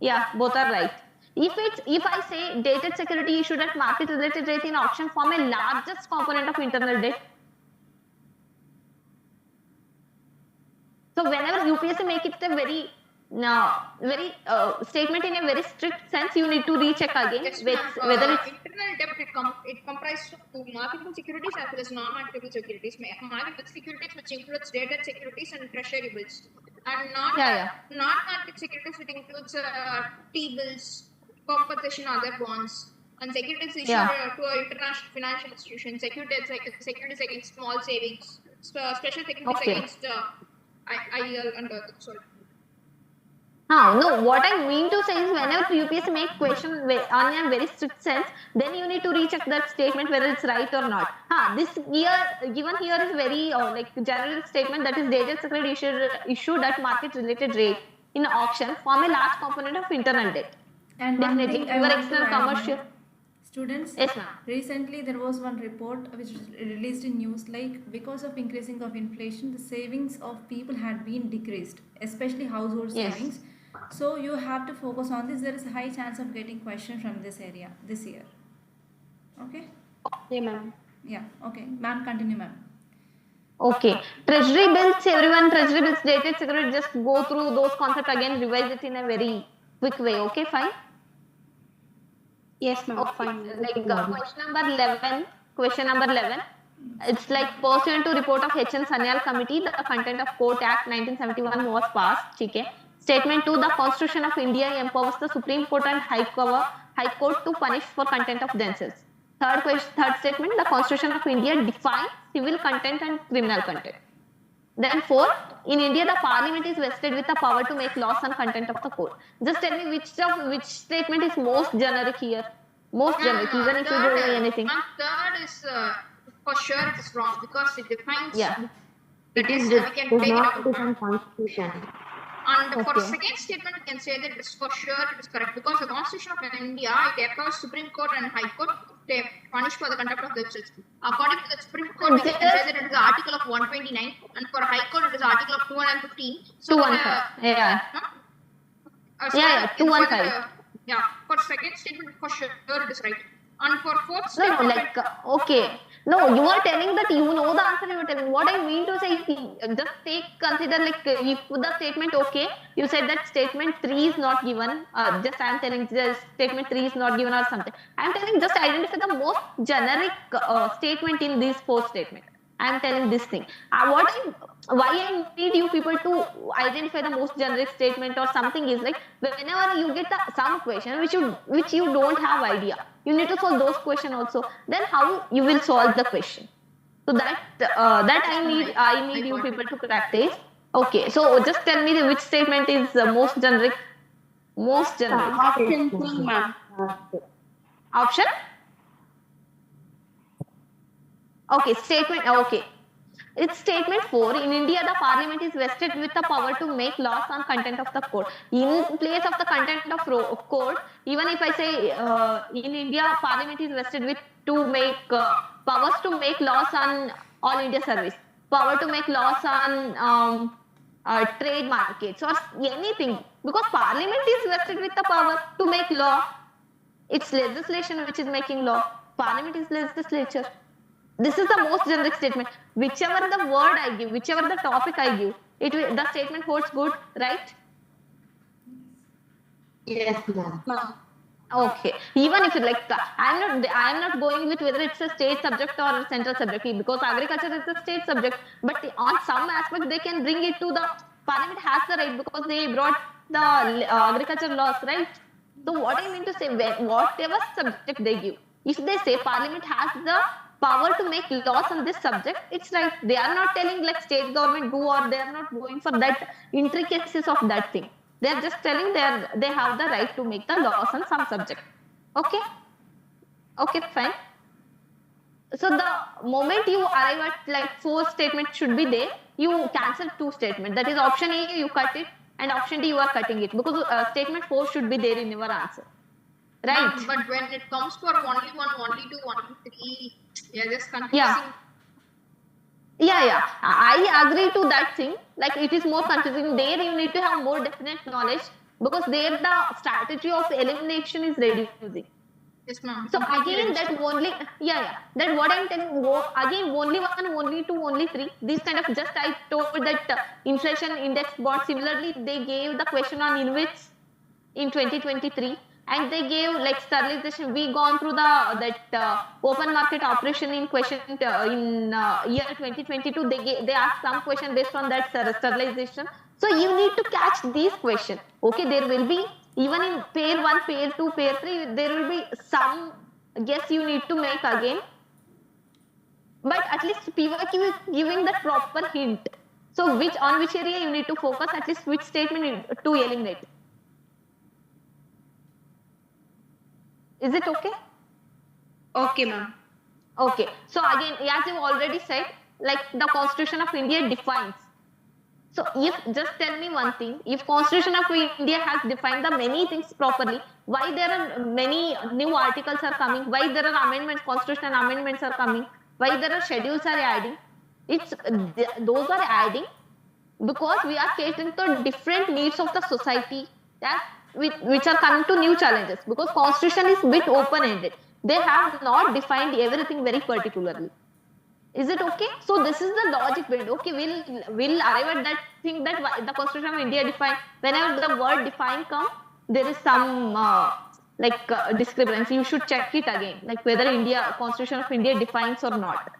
yeah, both are right. If I say dated security issued at market related rate in auction form a largest component of internal debt. So whenever UPSC make it a very statement in a very strict sense, you need to recheck again Yes, with, ma'am. whether it's Internal debt, it comprises of two marketable securities as well as non-marketable securities. Marketable securities, which includes dated securities and treasury bills, and non-market securities, which includes T-bills, compensation, other bonds, and securities issued to an international financial institution. Securities against small savings, special securities against IL and sorry. No, what I mean to say is whenever UPSC make question on a very strict sense, then you need to recheck that statement whether it's right or not. This here given here is very like general statement that is dated security issued at market related rate in auction form a large component of internal debt. And one Definitely, thing I your want to external add, commercial. students, Yes, ma'am. recently there was one report which was released in news, like because of increasing of inflation, the savings of people had been decreased, especially household Yes. savings. So you have to focus on this. There is a high chance of getting question from this area this year. Okay? Yeah, ma'am. Yeah. Okay. Ma'am, continue, ma'am. Okay. Treasury bills, everyone, treasury bills, dated security, just go through those concepts again, revise it in a very quick way. Okay, fine. Yes, ma'am. Okay, Fine. like question number 11. It's like pursuant to report of H.N. Sanyal Committee, the content of Court Act 1971 was passed. Okay. Statement 2, the Constitution of India empowers the Supreme Court and High Court to punish for content of themselves. Third statement, the Constitution of India defines civil content and criminal content. Then 4, in India, the Parliament is vested with the power to make laws on content of the court. Just tell me which statement is most generic here. Most generic, even if you don't know anything. And third is for sure it is wrong because it defines. Yeah. It is we can does take it not out. define constitution. And for Okay. second statement, we can say that it's for sure it is correct because the Constitution of India it empowers Supreme Court and High Court to punish for the conduct of themselves. According to the Supreme Court, we can say that it is the Article of 129, and for High Court it is Article of 215. So 215. Yeah. Yeah, 215. For second statement, for sure it is right. And for fourth No, statement, like, okay. No, you are telling that you know the answer you are telling. What I mean to say is, just consider like, if the statement, okay, you said that statement 3 is not given, just I am telling just statement 3 is not given or something. I am telling just identify the most generic statement in these 4 statements. I am telling this thing. Why I need you people to identify the most generic statement or something is like, whenever you get some question which you don't have idea, you need to solve those questions also. Then how you will solve the question? So that I need you people to practice. Okay, so just tell me which statement is most generic. Most generic. Option 3, ma'am. Option? Okay, statement. Okay. It's statement 4. In India, the parliament is vested with the power to make laws on content of the code. In place of the content of code, even if I say in India, parliament is vested with to make powers to make laws on all India service, power to make laws on trade markets or anything. Because parliament is vested with the power to make law. It's legislation which is making law. Parliament is legislature. This is the most generic statement. Whichever the word I give, whichever the topic I give, the statement holds good, right? Yes, ma'am. Okay. Even if you like, I am not going with whether it's a state subject or a central subject because agriculture is a state subject. But on some aspect, they can bring it to the parliament has the right because they brought the agriculture laws, right? So what I mean to say, whatever subject they give, if they say parliament has the power to make laws on this subject, it's right. They are not telling like state government do or they are not going for that intricacies of that thing. They are just telling they have the right to make the laws on some subject. Okay? Okay, fine. So the moment you arrive at like 4 statements should be there, you cancel 2 statements. That is option A, you cut it, and option D, you are cutting it because statement 4 should be there in your answer. Right? But when it comes for only 1, only 2, only 3, yeah, just confusing. Yeah. I agree to that thing. Like it is more confusing. There you need to have more definite knowledge because there the strategy of elimination is reducing. Yes, ma'am. So again, that only that what I'm telling again only 1, only 2, only 3. These kind of just I told that inflation index bond. Similarly, they gave the question on INVITs in 2023. And they gave like sterilization. We gone through that open market operation in question in year 2022. They asked some question based on that sterilization. So you need to catch these questions. Okay, there will be even in pair 1, pair 2, pair 3. There will be some guess you need to make again. But at least PYQ is giving the proper hint. So on which area you need to focus, at least which statement to eliminate. Is it okay? Okay, ma'am. Okay. So again, as you already said, like the Constitution of India defines. So if just tell me one thing, if Constitution of India has defined the many things properly, why there are many new articles are coming? Why there are amendments, constitutional amendments are coming? Why there are schedules are adding? Those are adding because we are catering to different needs of the society which are coming to new challenges because Constitution is bit open-ended. They have not defined everything very particularly. Is it okay? So this is the logic behind. Okay, we'll arrive at that thing that the Constitution of India define. Whenever the word define comes, there is some discrepancy. You should check it again, like whether Constitution of India defines or not.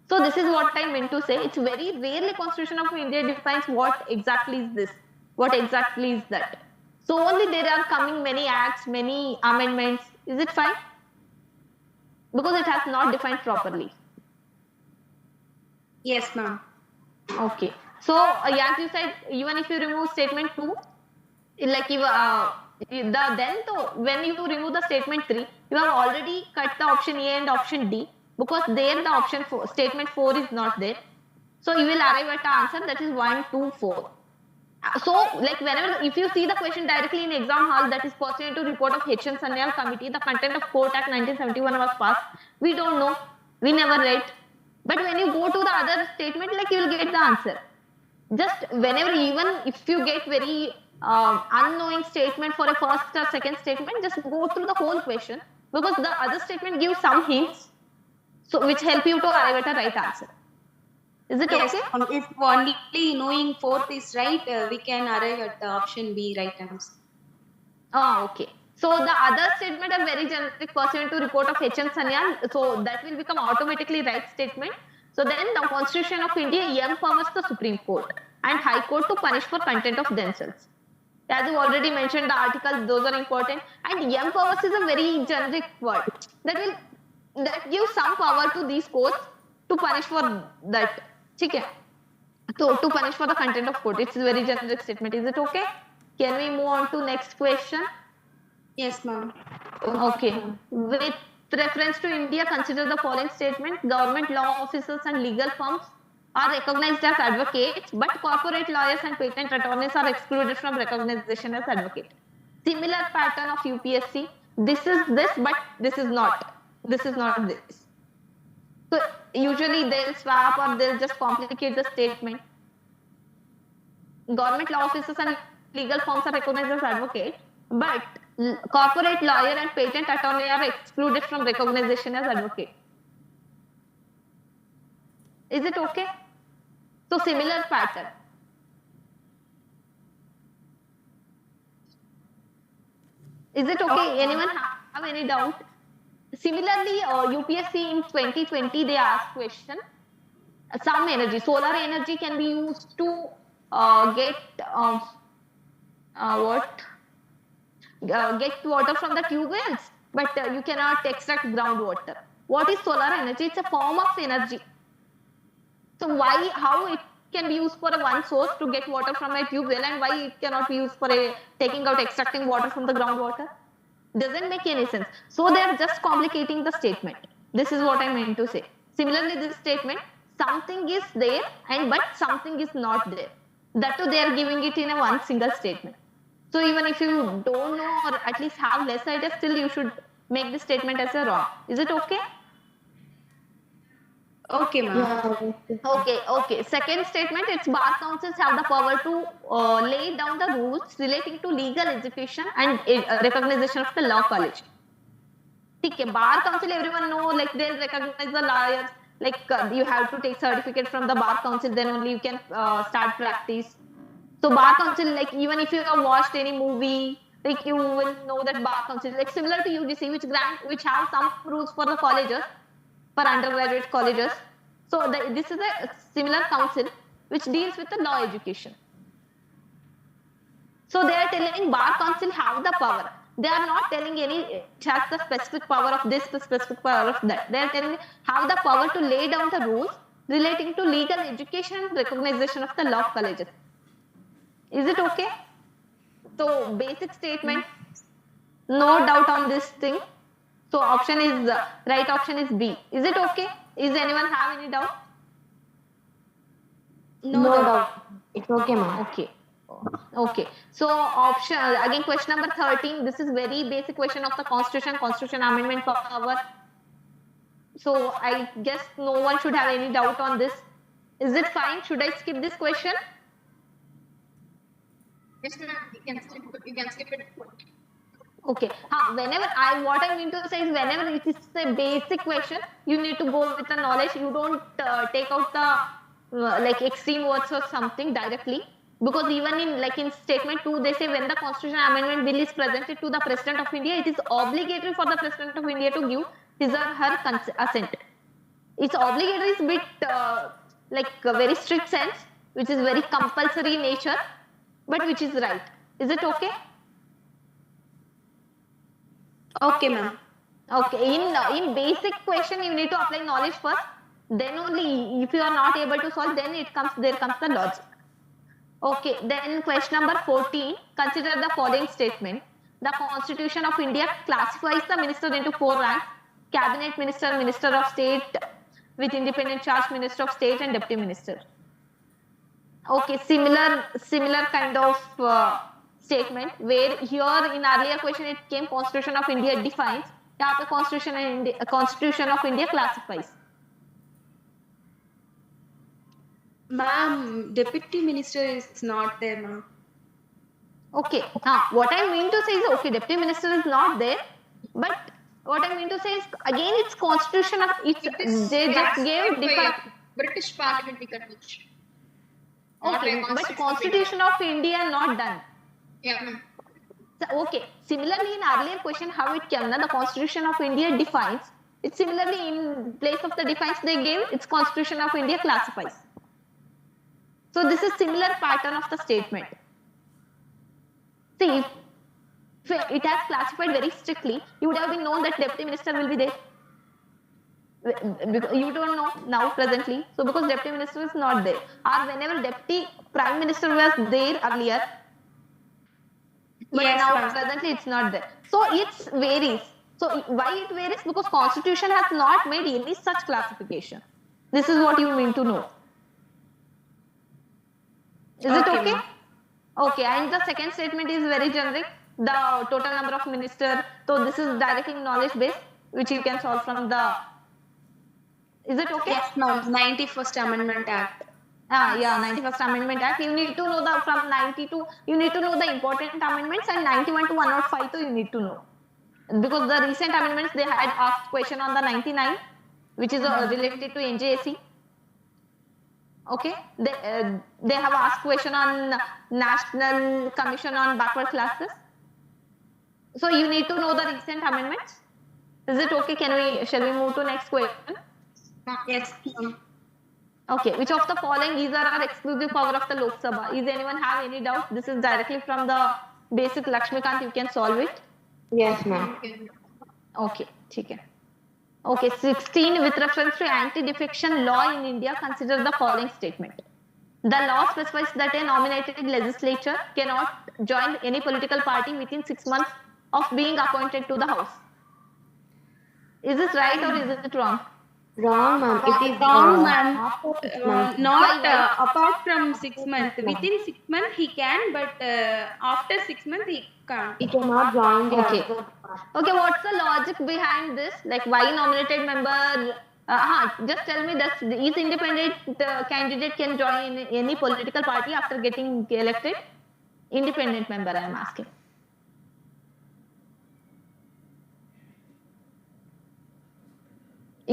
So this is what I meant to say. It's very rarely Constitution of India defines what exactly is this, what exactly is that. So only there are coming many acts, many amendments. Is it fine? Because it has not defined properly. Yes, ma'am. Okay. So as you said, even if you remove statement 2, like when you remove the statement 3, you have already cut the option A and option D because there the option statement 4 is not there. So you will arrive at the answer that is 1, 2, 4. So like whenever if you see the question directly in exam hall that is pertinent to report of H.N. Sanyal committee, the content of Court Act 1971 was passed. We don't know. We never read. But when you go to the other statement, like you will get the answer. Just whenever, even if you get very unknowing statement for a first or second statement, just go through the whole question because the other statement gives some hints, so which help you to arrive at a right answer. Is it Yes, okay? if only knowing 4th is right, we can arrive at the option B right answer. Oh, okay. So the other statement are very generic pursuant to report of H.N. Sanyal. So that will become automatically right statement. So then the Constitution of India empowers the Supreme Court and High Court to punish for content of themselves. As you already mentioned, the articles, those are important. And empowers is a very generic word that gives some power to these courts to punish for that. Okay. To punish for the content of court. It's a very generic statement. Is it okay? Can we move on to next question? Yes, ma'am. Okay. With reference to India, consider the following statement. Government law officers and legal firms are recognized as advocates, but corporate lawyers and patent attorneys are excluded from recognition as advocate. Similar pattern of UPSC. This is this, but this is not. This is not this. So usually they'll swap or they'll just complicate the statement. Government law officers and legal firms are recognized as advocates, but corporate lawyer and patent attorney are excluded from recognition as advocate. Is it okay? So similar pattern. Is it okay? Anyone have any doubt? Similarly, UPSC in 2020 they asked question. Some energy, solar energy can be used to get get water from the tube wells, but you cannot extract groundwater. What is solar energy? It's a form of energy. So why, how it can be used for a one source to get water from a tube well, and why it cannot be used for a taking out, extracting water from the groundwater? Doesn't make any sense. So they are just complicating the statement. This is what I meant to say. Similarly, this statement, something is there and but something is not there. That too, they are giving it in a one single statement. So even if you don't know or at least have less idea, still you should make this statement as a wrong. Is it okay? Okay, ma'am. Yeah. Okay. Second statement, it's bar councils have the power to lay down the rules relating to legal education and recognition of the law college. Okay, bar council, everyone know, like they'll recognize the lawyers, like you have to take certificate from the bar council, then only you can start practice. So bar council, like even if you have watched any movie, like you will know that bar council, like similar to UGC, which have some rules for the colleges, for undergraduate colleges. So this is a similar council which deals with the law education. So they are telling bar council have the power. They are not telling any has the specific power of this, the specific power of that. They are telling have the power to lay down the rules relating to legal education and recognition of the law colleges. Is it okay? So basic statement, no doubt on this thing. So option is right option is B. Is it okay? Is anyone have any doubt? No doubt. It's okay, ma'am. Okay. So option again, question number 13. This is very basic question of the Constitution amendment power. So I guess no one should have any doubt on this. Is it fine? Should I skip this question? Yes, ma'am. You can skip it. Okay. What I mean to say is whenever it is a basic question, you need to go with the knowledge. You don't take out the like extreme words or something directly, because even in statement 2 they say when the Constitution Amendment Bill is presented to the President of India, it is obligatory for the President of India to give his or her assent. It's obligatory is bit like a very strict sense, which is very compulsory in nature, but which is right. Is it okay? Okay, ma'am. Okay, in basic question you need to apply knowledge first. Then only if you are not able to solve, then there comes the logic. Okay, then question number 14. Consider the following statement. The Constitution of India classifies the minister into 4 ranks: cabinet minister, minister of state with independent charge, minister of state, and deputy minister. Okay, similar kind of statement, where here in earlier question it came Constitution of India defines, यहाँ पे Constitution of India classifies. Ma'am, deputy minister is not there, ma'am. Okay, what I mean to say is, okay, deputy minister is not there, but what I mean to say is, again, it's Constitution of, they just gave different. British Parliamentary Convention. Okay, but Constitution of India not done. Yeah, ma'am. So, okay, similarly in earlier question, how it came, the Constitution of India defines, it's similarly in place of the defines they gave, it's Constitution of India classifies. So this is similar pattern of the statement. See, if it has classified very strictly, you would have been known that deputy minister will be there. You don't know now presently, so because deputy minister is not there, or whenever deputy prime minister was there earlier, but Yes, now ma'am. presently it's not there. So it varies. So why it varies? Because Constitution has not made any such classification. This is what you mean to know. Is it Okay, okay? ma'am. Okay, and the second statement is very generic. The total number of minister. So this is directly knowledge based, which you can solve from the. Is it okay? Yes, ma'am. 91st Amendment Act. Yeah, 91st Amendment Act. You need to know the from 92. You need to know the important amendments, and 91 to 105 too you need to know, because the recent amendments they had asked question on the 99, which is related to NJSC. Okay, they have asked question on National Commission on Backward Classes. So you need to know the recent amendments. Is it okay? Shall we move to next question? Yes, ma'am. Okay, which of the following is our exclusive power of the Lok Sabha? Is anyone have any doubt? This is directly from the basic Lakshmikant. You can solve it. Yes, ma'am. Okay, okay. Okay, 16 with reference to anti-defection law in India, consider the following statement. The law specifies that a nominated legislature cannot join any political party within 6 months of being appointed to the house. Is this right or is it wrong? Wrong, ma'am. It is Wrong, ma'am. after 6 months. Not Why? apart from 6 months. Within 6 months he can, but after 6 months he can't. It cannot join the Okay. other party. Okay, what's the logic behind this? Like, why nominated member? Just tell me that is independent candidate can join any political party after getting elected? Independent member, I am asking.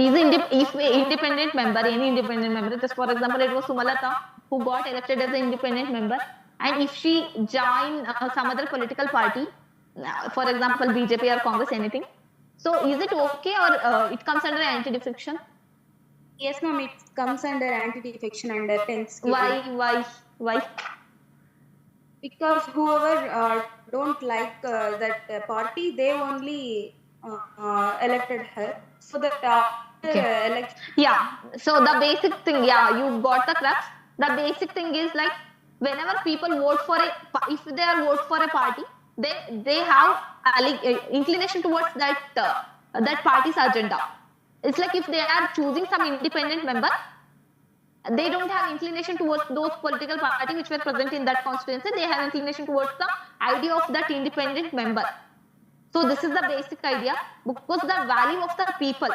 If a independent member, any independent member, just for example, it was Sumalata who got elected as an independent member, and if she joined some other political party, for example, BJP or Congress, anything, so is it okay or it comes under anti-defection? Yes, ma'am. It comes under anti-defection under 10th schedule. Why? Because whoever don't like that party, they only elected her. So that after election, Yeah. So the basic thing, yeah, you got the crux. The basic thing is like whenever people vote for if they are vote for a party, they have inclination towards that party's agenda. It's like if they are choosing some independent member, they don't have inclination towards those political party which were present in that constituency. They have inclination towards the idea of that independent member. So this is the basic idea, because the value of the people,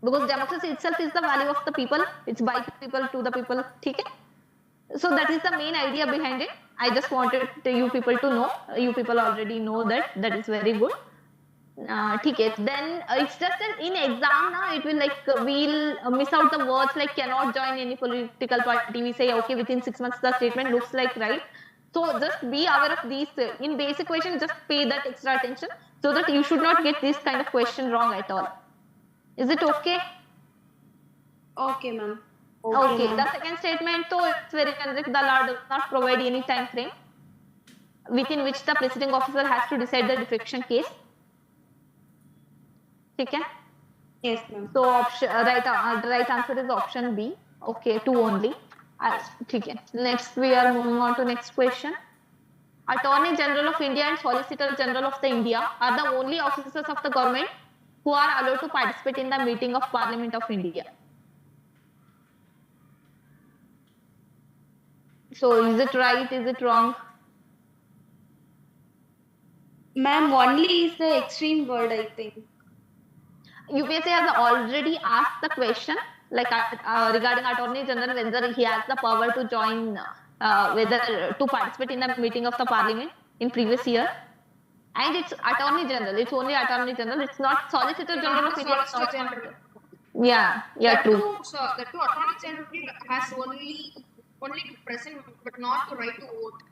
because democracy itself is the value of the people. It's by people to the people. Okay? So that is the main idea behind it. I just wanted you people to know. You people already know that. That is very good. Okay. Then it's just that in exam now it will like we'll miss out the words like cannot join any political party. We say okay within 6 months the statement looks like right. So just be aware of these. In basic question, just pay that extra attention so that you should not get this kind of question wrong at all. Is it okay? okay, ma'am. Okay. The second statement, though, it's very generic. The law does not provide any time frame within which the presiding officer has to decide the defection case. Okay. Yes, ma'am. So right answer is option B. Okay, 2 only. Okay. Next we are moving on to next question. Attorney General of India and Solicitor General of the India are the only officers of the government who are allowed to participate in the meeting of Parliament of India. So is it right? Is it wrong? Ma'am, only is the extreme word, I think. UPSC has already asked the question like regarding Attorney General whether he has the power to join, whether to participate in the meeting of the Parliament in previous year. And it's Attorney General. It's only Attorney General. It's not Solicitor General of India. Solicitor General. Yeah, true. So the two Attorney General has only to present but not the right to vote.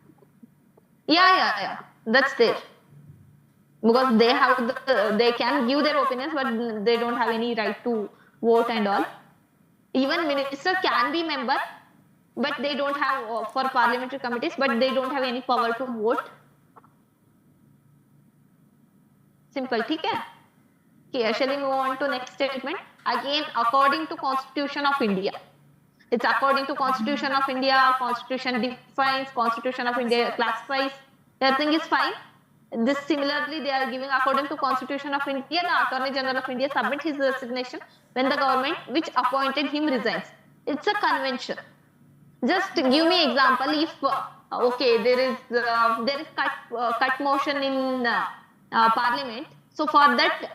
Yeah. That's there. Because they have they can give their opinions, but they don't have any right to vote and all. Even minister can be member, but they don't have for parliamentary committees, but they don't have any power to vote. Simple, okay? Okay, shall we move on to next statement? Again, according to Constitution of India. It's according to Constitution of India. Constitution defines, Constitution of India classifies. Everything is fine. This similarly they are giving according to Constitution of India, the Attorney General of India submit his resignation when the government which appointed him resigns. It's a convention. Just give me example. If okay, there is cut motion in parliament. So for that,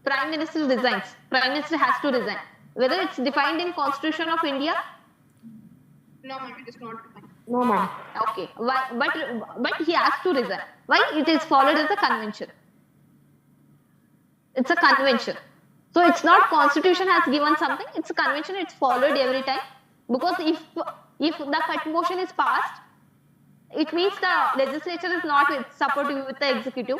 prime minister resigns. Prime minister has to resign. Whether it's defined in Constitution of India. No, ma'am, it is not. No, ma'am. Okay, why, but he has to resign. Why? It is followed as a convention. It's a convention. So it's not Constitution has given something. It's a convention. It's followed every time. Because if the cut motion is passed, it means the legislature is not supportive with the executive.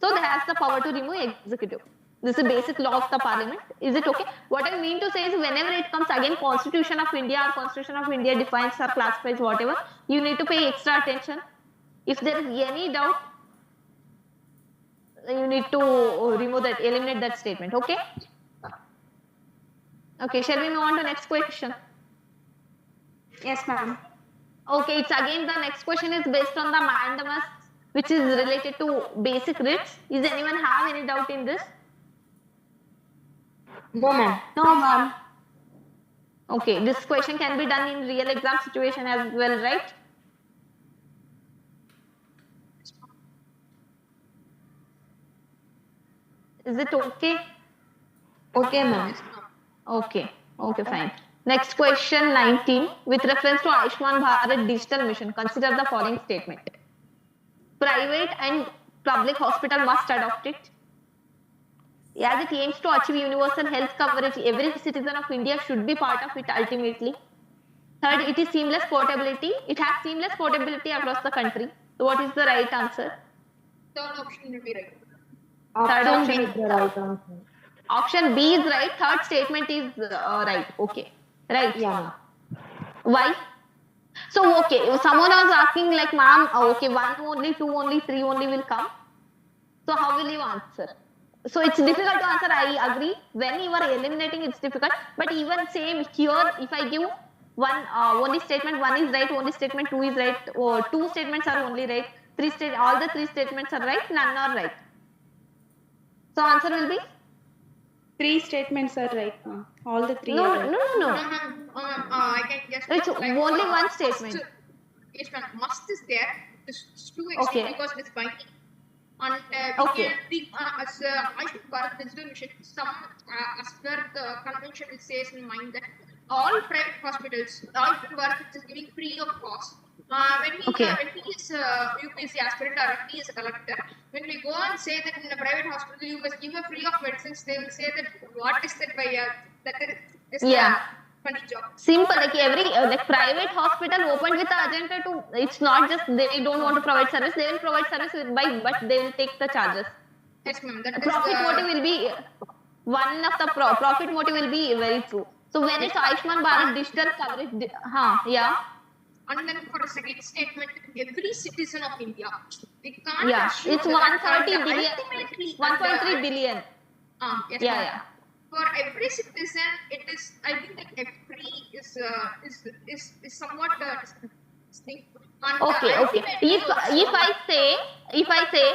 So they has the power to remove executive. This is basic law of the parliament. Is it okay? What I mean to say is whenever it comes again Constitution of India or Constitution of India defines or classifies whatever, you need to pay extra attention. If there is any doubt, you need to remove that, eliminate that statement. Okay? Okay, shall we move on to next question? Yes, ma'am. Okay, it's again the next question is based on the mandamus, which is related to basic writs. Is anyone have any doubt in this? No, ma'am. No, ma'am. Okay, this question can be done in real exam situation as well, right? Is it okay? Okay, ma'am. Okay, okay, fine. Next question 19. With reference to Ayushman Bharat Digital Mission, consider the following statement. Private and public hospital must adopt it. As it aims to achieve universal health coverage, every citizen of India should be part of it ultimately. Third, it is seamless portability. It has seamless portability across the country. So what is the right answer? Third option will be right. Option option. B is the right answer. Option B is right. Third statement is right. Okay. Right. Yeah, Why? So, okay. If someone was asking like, ma'am, okay, 1 only, 2 only, 3 only will come. So, how will you answer? So, it's difficult to answer. I agree. When you are eliminating, it's difficult. But even same here, if I give one only statement, 1 is right, only statement 2 is right, or 2 statements are only right, all the 3 statements are right, none are right. So, answer will be? 3 statements are right, ma'am. All the 3 No, are right. no. No, ma'am, I can guess. It's only one must- statement. Yes, ma'am. Must is there. It's too Okay. extreme because it's binding. And Okay. as Ayushman Bharat Digital Mission, as per the convention, it says in mind that all private hospitals, Ayushman Bharat is giving free of cost. When he is UPSC aspirant or when he is a collector, when we go and say that in a private hospital you must give a free of medicines, they will say that what is that by that is Yeah. funny job. Simple, like every like private hospital opened with the agenda to. It's not just they don't want to provide service; they will provide service but they will take the charges. Yes, ma'am. That is Profit motive will be one of the profit motive will be very true. So when it's Ayushman Bharat digital coverage, yeah. And then for a second statement, every citizen of India, we can't Yeah, assume it's that 130 and billion, ultimately, 1.3 billion. Yes, Yeah, ma'am. yeah. For every citizen, it is. I think that every is somewhat thing. And, Okay. ultimately If I say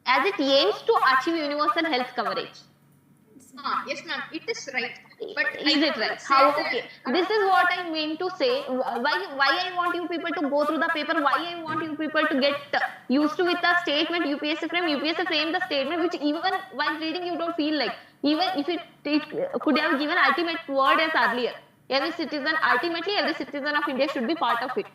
as it aims to achieve universal health coverage. yes, ma'am. It is right. But Is it right? How? Okay. This is what I mean to say. Why I want you people to go through the paper. Why I want you people to get used to with the statement UPSC frame the statement which even while reading you don't feel like. Even if it could have given ultimate word as earlier. Ultimately every citizen of India should be part of it.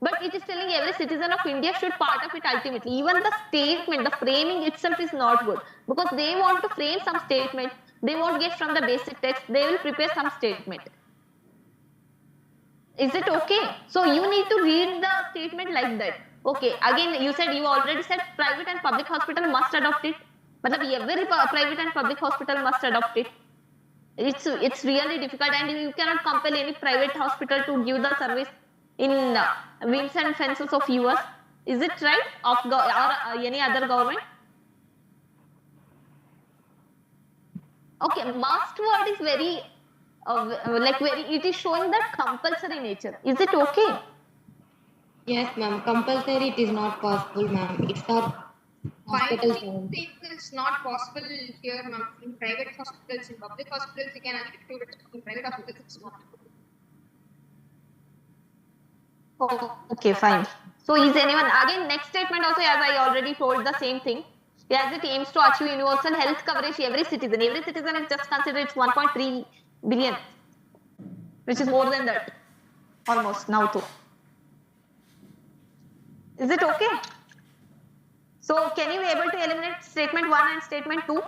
But it is telling every citizen of India should part of it ultimately. Even the statement, the framing itself is not good. Because they want to frame some statement. They won't get from the basic text. They will prepare some statement. Is it okay? So you need to read the statement like that. Okay. Again, you already said private and public hospital must adopt it. But every private and public hospital must adopt it. It's really difficult, and you cannot compel any private hospital to give the service in wings and fences of yours. Is it right? Or any other government? Okay, must word is very it is showing that compulsory nature. Is it okay? Yes, ma'am. Compulsory it is not possible, ma'am. It's not hospitals. Binding is not possible here, ma'am. In private hospitals, in public hospitals, you can actually do it. In private hospitals, it's not. Okay, fine. So is anyone again next statement also, as I already told the same thing. As it aims to achieve universal health coverage every citizen. Every citizen is just considered it's 1.3 billion, which is more than that. Almost now too. Is it okay? So can you be able to eliminate statement 1 and statement 2?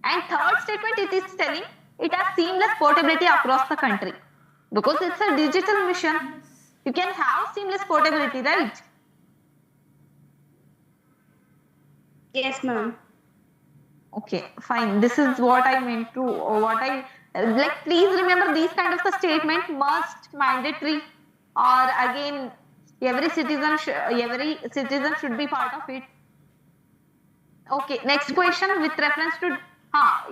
And third statement, it is telling it has seamless portability across the country. Because it's a digital mission. You can have seamless portability, right? Yes, ma'am. Okay, fine. This is what I meant to, or what I like. Please remember these kind of the statement must, mandatory, or again every citizen should be part of it. Okay, next question with reference to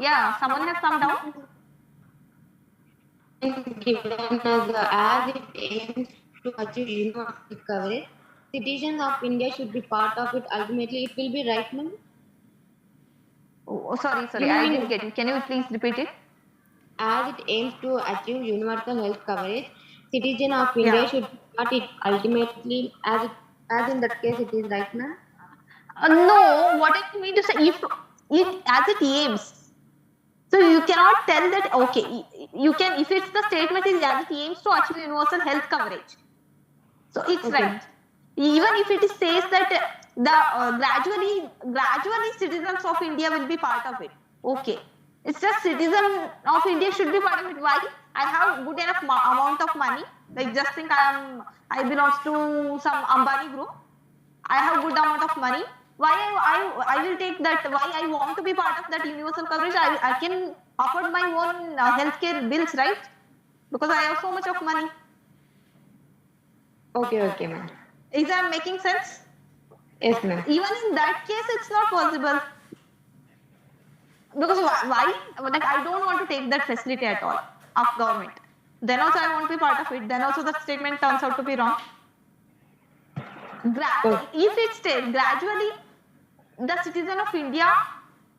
yeah, someone has come down. Given as it aims to achieve universal coverage, citizens of India should be part of it. Ultimately, it will be right, ma'am. Oh, sorry, I didn't get it. Can you please repeat it? As it aims to achieve universal health coverage, citizens of India should be part it. Ultimately, as in that case, it is right, ma'am. No, what I mean to say, if as it aims. So you cannot tell that, okay, you can, if it's the statement is as it aims to achieve universal health coverage. So it's right. Even if it says that the gradually citizens of India will be part of it. Okay. It's just citizen of India should be part of it. Why? I have good enough amount of money. Like just think I belong to some Ambani group. I have good amount of money. Why I will take that, why I want to be part of that universal coverage, I can afford my own healthcare bills, right? Because I have so much of money. Okay, ma'am. Is that making sense? Yes, ma'am. Even in that case, it's not possible. Because why? Like, I don't want to take that facility at all of government. Then also I won't be part of it. Then also the statement turns out to be wrong. If it states gradually the citizen of India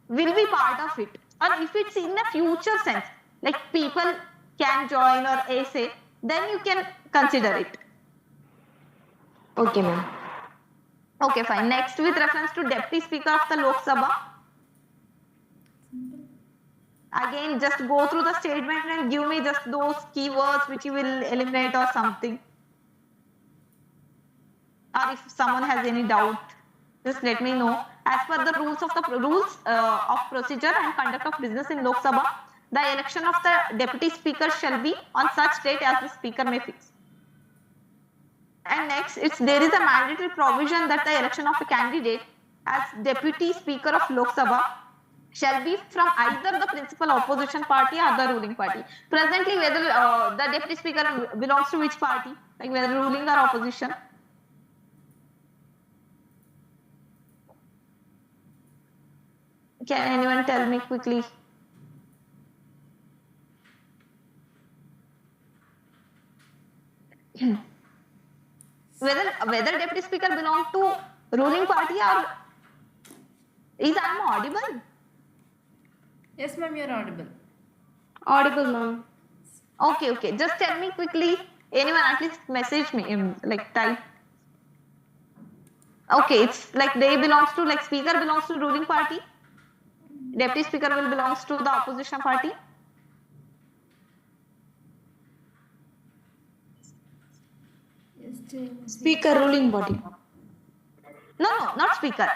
will be part of it, or if it's in a future sense, like people can join or essay, then you can consider it. Okay, ma'am. Okay, fine. Next, with reference to Deputy Speaker of the Lok Sabha. Again, just go through the statement and give me just those keywords which you will eliminate or something. Or if someone has any doubt, just let me know. As per the rules of procedure and conduct of business in Lok Sabha, the election of the Deputy Speaker shall be on such date as the Speaker may fix. And next, there is a mandatory provision that the election of a candidate as Deputy Speaker of Lok Sabha shall be from either the principal opposition party or the ruling party. Presently, whether the Deputy Speaker belongs to which party, like whether ruling or opposition. Can anyone tell me quickly? whether Deputy Speaker belongs to ruling party or is I audible? Yes, ma'am, you're audible. Audible, ma'am. Okay. Just tell me quickly. Anyone at least message me, like type. Okay, it's like they belongs to, like Speaker belongs to ruling party. Deputy Speaker will belongs to the opposition party. Speaker, ruling body. No, not Speaker.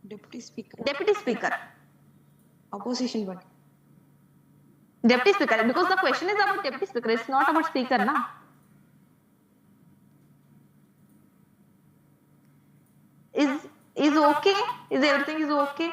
Deputy Speaker. Deputy Speaker. Opposition body. Deputy Speaker, because the question is about Deputy Speaker, it's not about Speaker, na? Is okay? Is everything is okay?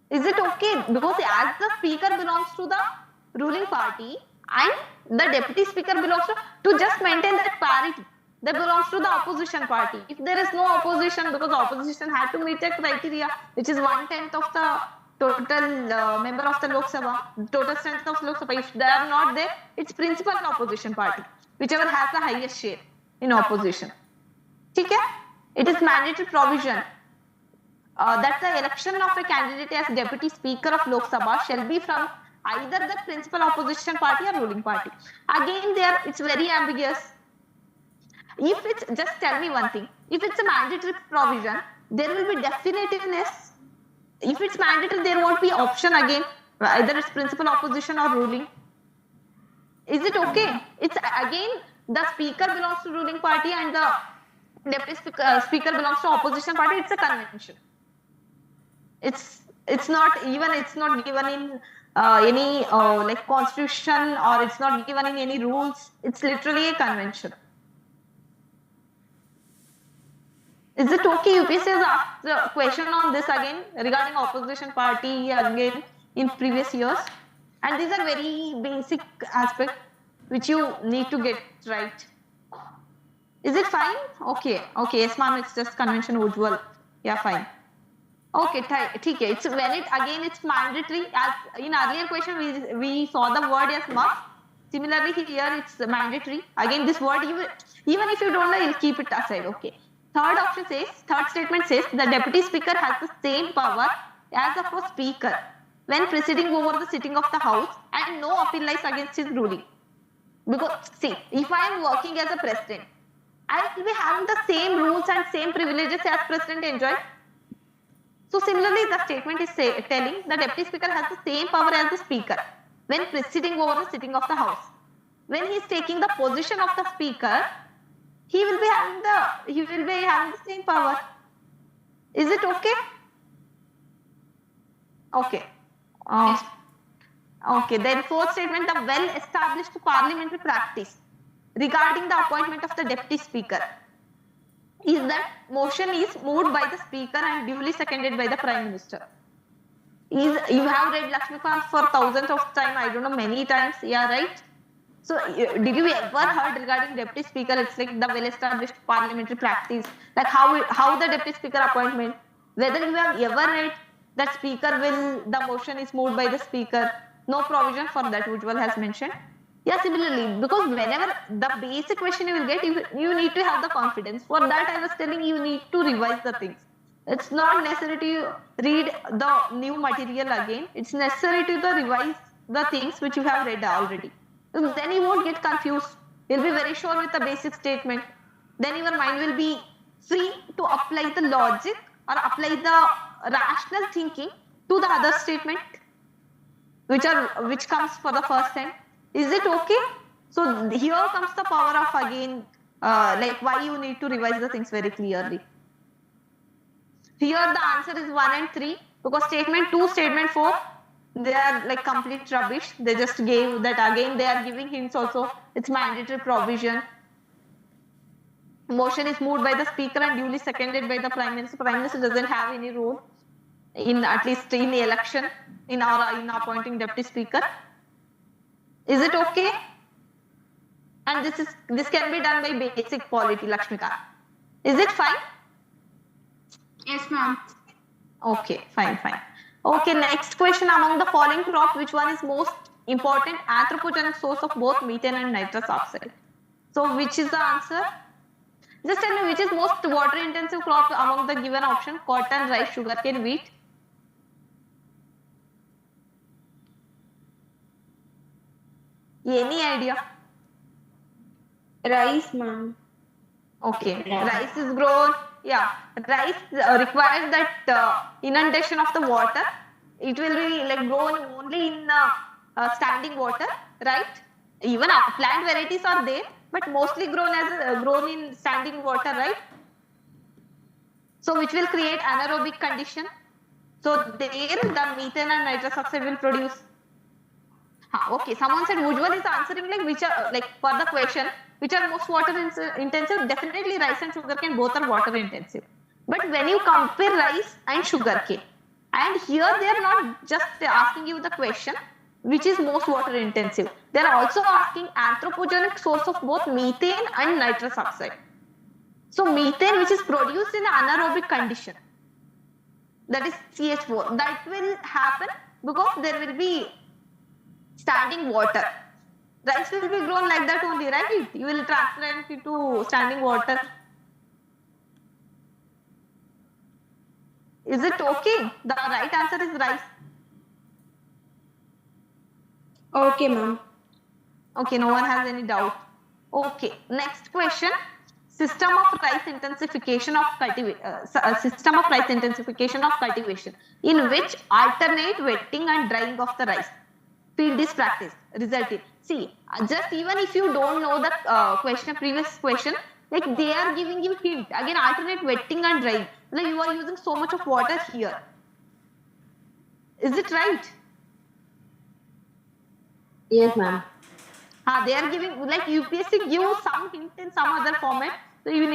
Is it okay? Because as the Speaker belongs to the ruling party and the Deputy Speaker belongs to just maintain that parity, that belongs to the opposition party. If there is no opposition, because opposition had to meet a criteria, which is 1/10 of the total member of the Lok Sabha, total strength of Lok Sabha. If they are not there, it's principal and opposition party, whichever has the highest share in opposition. Okay? It is mandatory provision. that the election of a candidate as deputy speaker of Lok Sabha shall be from either the principal opposition party or ruling party. Again, there it's very ambiguous. If it's, just tell me one thing, if it's a mandatory provision, there will be definitiveness. If it's mandatory, there won't be option again, either it's principal opposition or ruling. Is it okay? It's again, the speaker belongs to ruling party and the deputy speaker belongs to opposition party. It's a convention. It's not even, it's not given in any like constitution, or it's not given in any rules. It's literally a convention. Is it okay? UPSC has asked a question on this again regarding opposition party again in previous years, and these are very basic aspects which you need to get right. Is it fine? Okay, okay, yes ma'am, it's just convention usual. Yeah, fine. Okay, ठीक है. It's when it again it's mandatory. As in earlier question we saw the word as must. Similarly here it's mandatory. Again this word even if you don't know, you'll keep it aside. Okay. Third statement says the deputy speaker has the same power as of a speaker when presiding over the sitting of the house, and no appeal lies against his ruling. Because see, if I am working as a president, I will be having the same rules and same privileges as president enjoy. So similarly, the statement is telling the deputy speaker has the same power as the speaker when presiding over the sitting of the house. When he is taking the position of the speaker, he will be having the same power. Is it okay? Okay. Okay. Then fourth statement, the well-established parliamentary practice regarding the appointment of the deputy speaker is that motion is moved by the speaker and duly seconded by the prime minister. You have read Lakshmikant for thousands of times, I don't know, many times. Yeah, right? So did you ever heard regarding deputy speaker? It's like the well-established parliamentary practice, like how the deputy speaker appointment. Whether you have ever read that the motion is moved by the speaker. No provision for that. Ujjwal has mentioned. Yeah, similarly, because whenever the basic question you will get, you need to have the confidence. For that, I was telling you need to revise the things. It's not necessary to read the new material again. It's necessary to revise the things which you have read already. Then you won't get confused. You'll be very sure with the basic statement. Then your mind will be free to apply the logic or apply the rational thinking to the other statement, which comes for the first time. Is it okay? So here comes the power of again, like why you need to revise the things very clearly. Here the answer is 1 and 3 because statement 2, statement 4. They are like complete rubbish. They just gave that again. They are giving hints also. It's mandatory provision. Motion is moved by the speaker and duly seconded by the prime minister. Prime minister doesn't have any role in, at least in the election, in appointing deputy speaker. Is it okay? And this can be done by basic polity, Lakshmikant. Is it fine? Yes, ma'am. Okay, fine. Okay, next question. Among the following crops, which one is most important anthropogenic source of both methane and nitrous oxide? So, which is the answer? Just tell me which is most water intensive crop among the given option: cotton, rice, sugarcane, wheat. Any idea? Rice, ma'am. Okay, rice is grown. Yeah, rice requires that inundation of the water. It will be like grown only in standing water, right? Even plant varieties are there, but mostly grown in standing water, right? So which will create anaerobic condition. So there the methane and nitrous oxide will produce. Okay, someone said Ujjwal is answering like which are like for the question which are most water intensive. Definitely rice and sugarcane both are water intensive. But when you compare rice and sugarcane, and here they are not just asking you the question which is most water intensive. They are also asking anthropogenic source of both methane and nitrous oxide. So methane which is produced in anaerobic condition, that is CH4, that will happen because there will be standing water. Rice will be grown like that only, right? You will transplant it to standing water. Is it okay? The right answer is rice. Okay, ma'am. Okay, no one has any doubt. Okay, next question. System of rice intensification of system of rice intensification of cultivation in which alternate wetting and drying of the rice field is practiced. Result in, see, just even if you don't know the previous question, like they are giving you hint again, alternate wetting and drying. Like you are using so much of water here. Is it right? Yes, ma'am. They are giving, like UPSC gives some hint in some other format. So you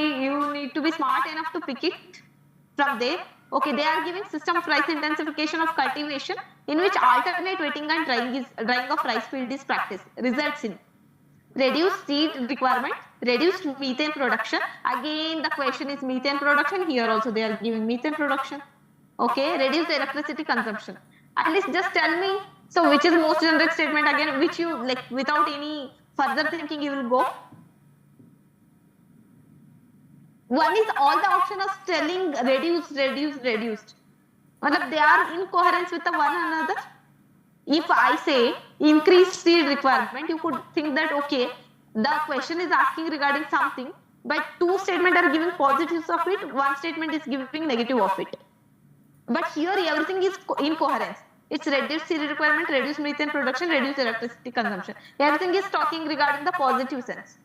need to be smart enough to pick it from there. Okay, they are giving system of rice intensification of cultivation in which alternate wetting and drying of rice field is practiced. Results in reduced seed requirement, reduced methane production. Again, the question is methane production. Here also they are giving methane production. Okay, reduced electricity consumption. At least just tell me. So which is most generic statement again, which you like without any further thinking you will go. One is all the option of telling reduced. Matlab they are in coherence with the one another. If I say increased seed requirement, you could think that okay, the question is asking regarding something, but two statements are giving positives of it, one statement is giving negative of it. But here everything is in coherence. It's reduced seed requirement, reduced methane production, reduced electricity consumption. Everything is talking regarding the positive sense.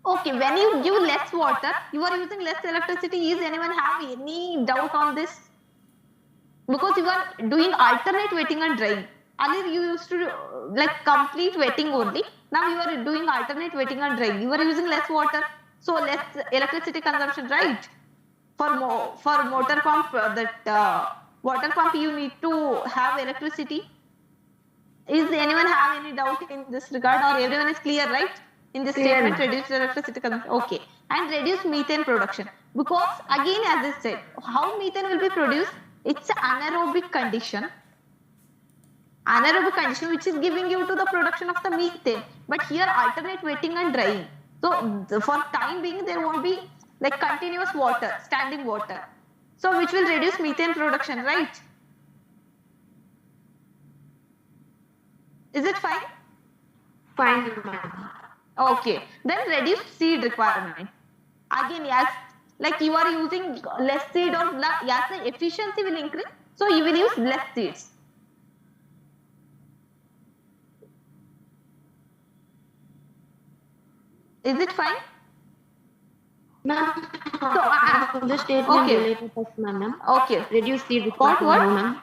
Okay, when you give less water, you are using less electricity. Is anyone have any doubt on this? Because you are doing alternate wetting and drying. Earlier you used to do, like complete wetting only. Now you are doing alternate wetting and drying. You are using less water, so less electricity consumption, right? For motor pump, water pump you need to have electricity. Is anyone have any doubt in this regard, or everyone is clear, right? In this statement, reduce electricity consumption. Okay, and reduce methane production, because again, as I said, how methane will be produced? It's an anaerobic condition. Anaerobic condition which is giving you to the production of the methane. But here alternate wetting and drying. So for time being there won't be like continuous water, standing water. So which will reduce methane production, right? Is it fine? Fine, ma'am. Okay. Then reduce seed requirement. Again, yes, like you are using less seed or yes, the efficiency will increase. So you will use less seeds. Is it fine? Ma'am, So, the statement okay. related first, ma'am. Okay. Reduce seed What? requirement, no, ma'am.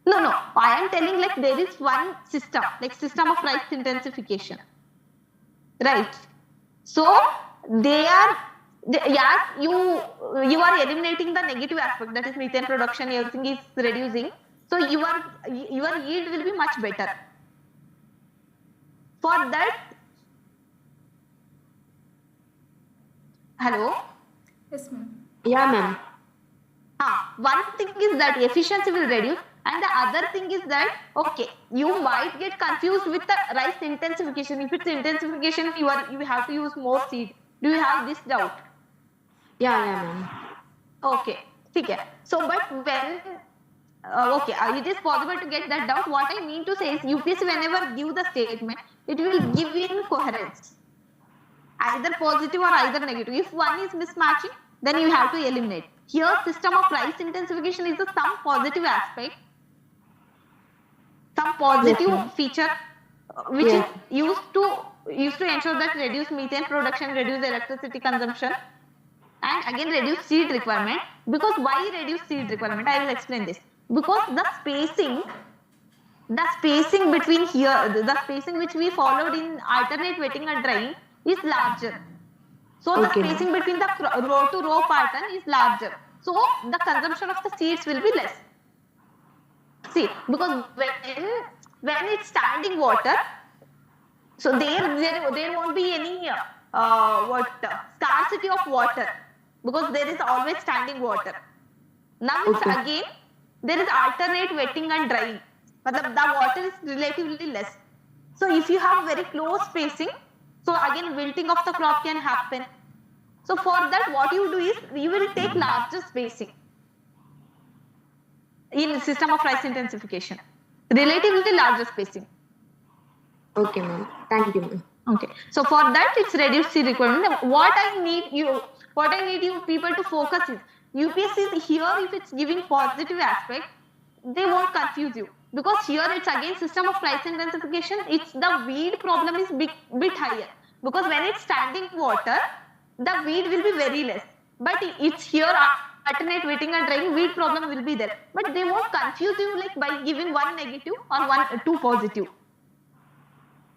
No. I am telling like there is one system, like system of rice intensification. Right. So yes, you are eliminating the negative aspect, that is methane production, everything is reducing. So your yield will be much better. For that, hello? Yes, ma'am. Yeah, ma'am. One thing is that efficiency will reduce, and the other thing is that okay, you might get confused with the rice intensification. If it's intensification, you have to use more seed. Do you have this doubt? Yeah, ma'am. Okay, okay. So, but when it is possible to get that doubt. What I mean to say is, UPSC whenever give the statement, it will give in coherence, either positive or either negative. If one is mismatching, then you have to eliminate. Here, system of rice intensification is some positive aspect, some positive feature, which is used to ensure that reduce methane production, reduce electricity consumption, and again reduce seed requirement. Because why reduce seed requirement? I will explain this. Because the spacing between here, the spacing which we followed in alternate wetting and drying is larger. So the spacing between the row to row pattern is larger. So the consumption of the seeds will be less. See, because when it's standing water, so there won't be any scarcity of water, because there is always standing water. Now it's again there is alternate wetting and drying, but the water is relatively less. So if you have very close spacing, so again wilting of the crop can happen. So for that, what you do is you will take larger spacing in system of rice intensification, relatively larger spacing. Okay, ma'am. Thank you, ma'am. Okay, so for that it's reduced seed requirement. What I need you people to focus is UPSC is here. If it's giving positive aspect, they won't confuse you, because here it's again system of price intensification. It's the weed problem is bit higher, because when it's standing water, the weed will be very less. But it's here alternate wetting and drying, weed problem will be there. But they won't confuse you like by giving one negative or two positive.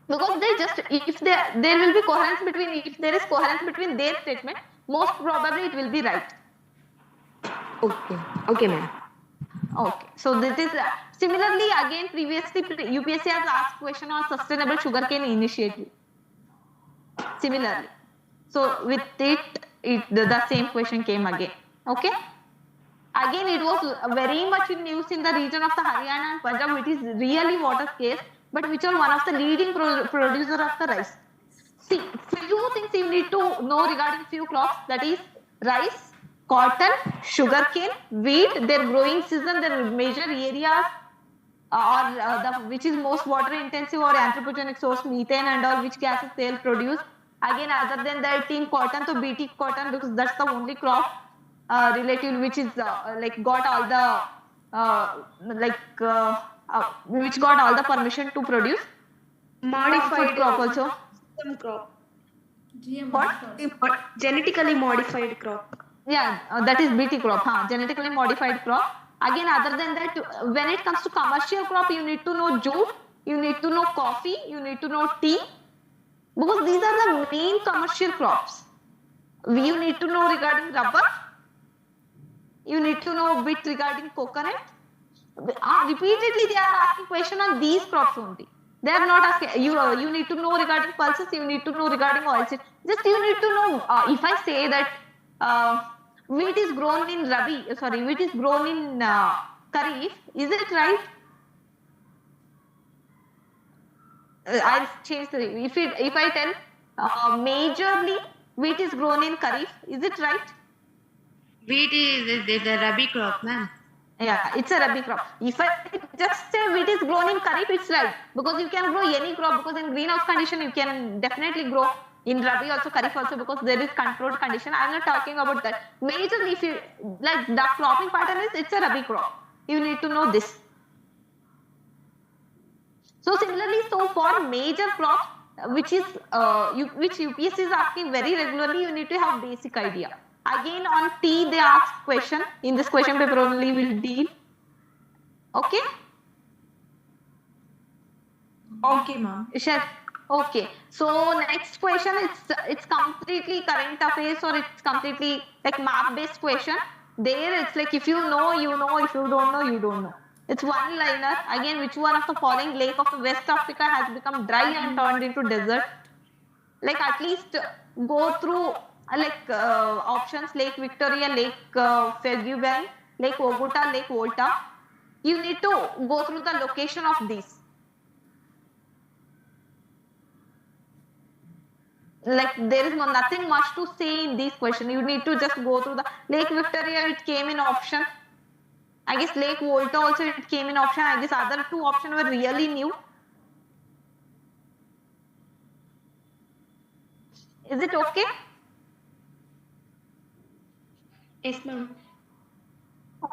Because they just, if there will be coherence between, if there is coherence between their statement, most probably it will be right. Okay. Okay, ma'am. Okay, so this is similarly again previously UPSC has asked question on sustainable sugarcane initiative. Similarly, so with the same question came again. Okay, again it was very much in use in the region of the Haryana and Punjab, which is really water scarce, but which are one of the leading producer of the rice. See, few things you need to know regarding few crops, that is rice, cotton, sugarcane, wheat, their growing season, their major areas, which is most water intensive or anthropogenic source, methane and all, which gases they'll produce. Again, other than that, in cotton, so BT cotton, because that's the only crop relative which is like got all the which got all the permission to produce. Modified Food crop also. Some crop. GM What? Genetically modified crop. Yeah, that is BT crop, genetically modified crop. Again, other than that, when it comes to commercial crop, you need to know jute, you need to know coffee, you need to know tea, because these are the main commercial crops. You need to know regarding rubber, you need to know a bit regarding coconut. Repeatedly, they are asking question on these crops only. They are not asking you need to know regarding pulses, you need to know regarding oilseed. Just you need to know. If I say that wheat is grown in wheat is grown in Kharif, is it right? I'll change the. If I tell majorly wheat is grown in Kharif, is it right? Wheat is a rabi crop, ma'am. Yeah, it's a rabi crop. If I just say wheat is grown in Kharif, it's right, because you can grow any crop, because in greenhouse condition you can definitely grow in rabi also, Kharif also, because there is controlled condition. I'm not talking about that. Majorly, if you like the cropping pattern is, it's a rabi crop. You need to know this. So similarly, so for major crops, which UPSC is asking very regularly, you need to have basic idea. Again, on tea, they ask question. In this question paper only we'll deal. Okay? Okay, ma'am. Sure. Okay. So next question, it's completely current affairs, or it's completely like map-based question. There it's like if you know, you know. If you don't know, you don't know. It's one liner. Again, which one of the following lake of the West Africa has become dry and turned into desert? Like at least go through options: Lake Victoria, Lake Fairview, Lake Ogutta, Lake Volta. You need to go through the location of these. Like there is nothing much to say in this question. You need to just go through the Lake Victoria. It came in option. I guess Lake Volta also it came in option. I guess other two options were really new. Is it okay? Yes, ma'am.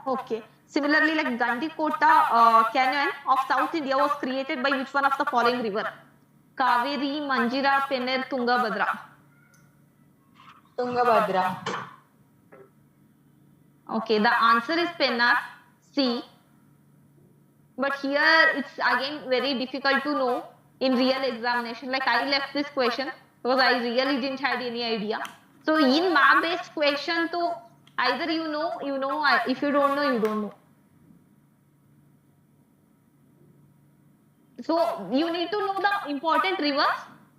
Okay. Similarly, like Gandikota Canyon of South India was created by which one of the following river? Kaveri, Manjira, Penner, Tungabhadra. Tungabhadra. Okay, the answer is Pennar, C. But here it's again very difficult to know in real examination. Like I left this question because I really didn't have any idea. So in map-based question, to either you know, if you don't know, you don't know. So you need to know the important rivers.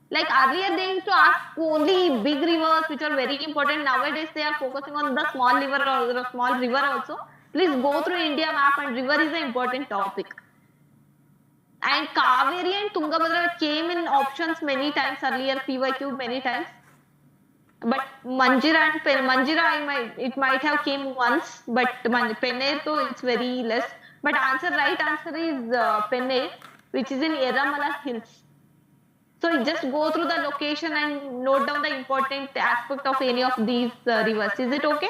Like earlier they used to ask only big rivers which are very important. Nowadays they are focusing on the small river or the small river also. Please go through India map, and river is an important topic. And Kaveri and Tungabhadra came in options many times earlier, PYQ many times. But Manjira and Manjira, it might have came once, but Penner though it's very less. But right answer is Penner, which is in Erramala Hills. So you just go through the location and note down the important aspect of any of these rivers. Is it okay?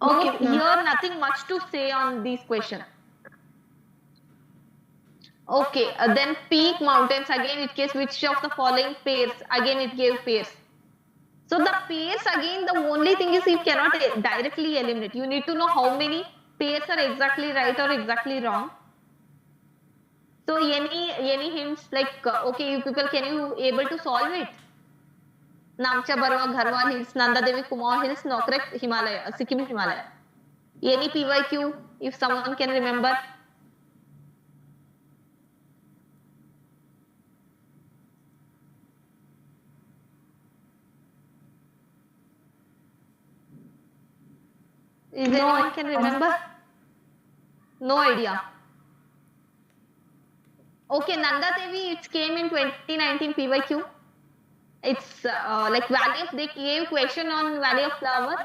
Okay, here nothing much to say on these questions. Okay, then peak mountains again it gives which of the following pairs? Again it gave pairs. So the pairs again the only thing is you cannot directly eliminate. You need to know how many pairs are exactly right or exactly wrong. So any hints like okay you people can you able to solve it? Namcha Barwa, Gharwal Hills, Nanda Devi, Kumaon Hills, Nokrek, Himalaya, Sikkim Himalaya. Any PYQ if someone can remember? Is anyone can remember? No idea. Okay, Nanda Devi, it came in 2019 PYQ. It's like Valley of, they gave question on Valley of Flower.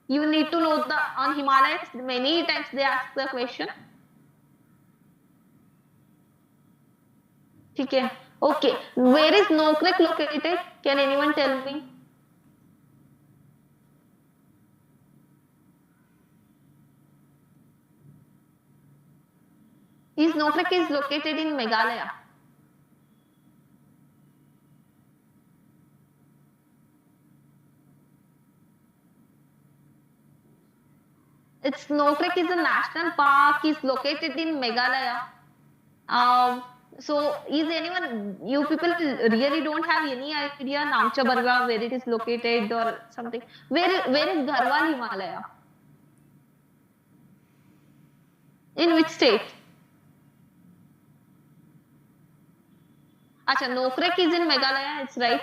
You need to know the, on Himalayas, many times they ask the question. Okay. Okay, where is Nokrek located? Can anyone tell me? Is Nokrek is located in Meghalaya. It's Nokrek is a national park, is located in Meghalaya. So is anyone, you people really don't have any idea Namcha Barwa where it is located or something? Where is Garhwal Himalaya? In which state? Acha, Nokrek is in Meghalaya, it's right.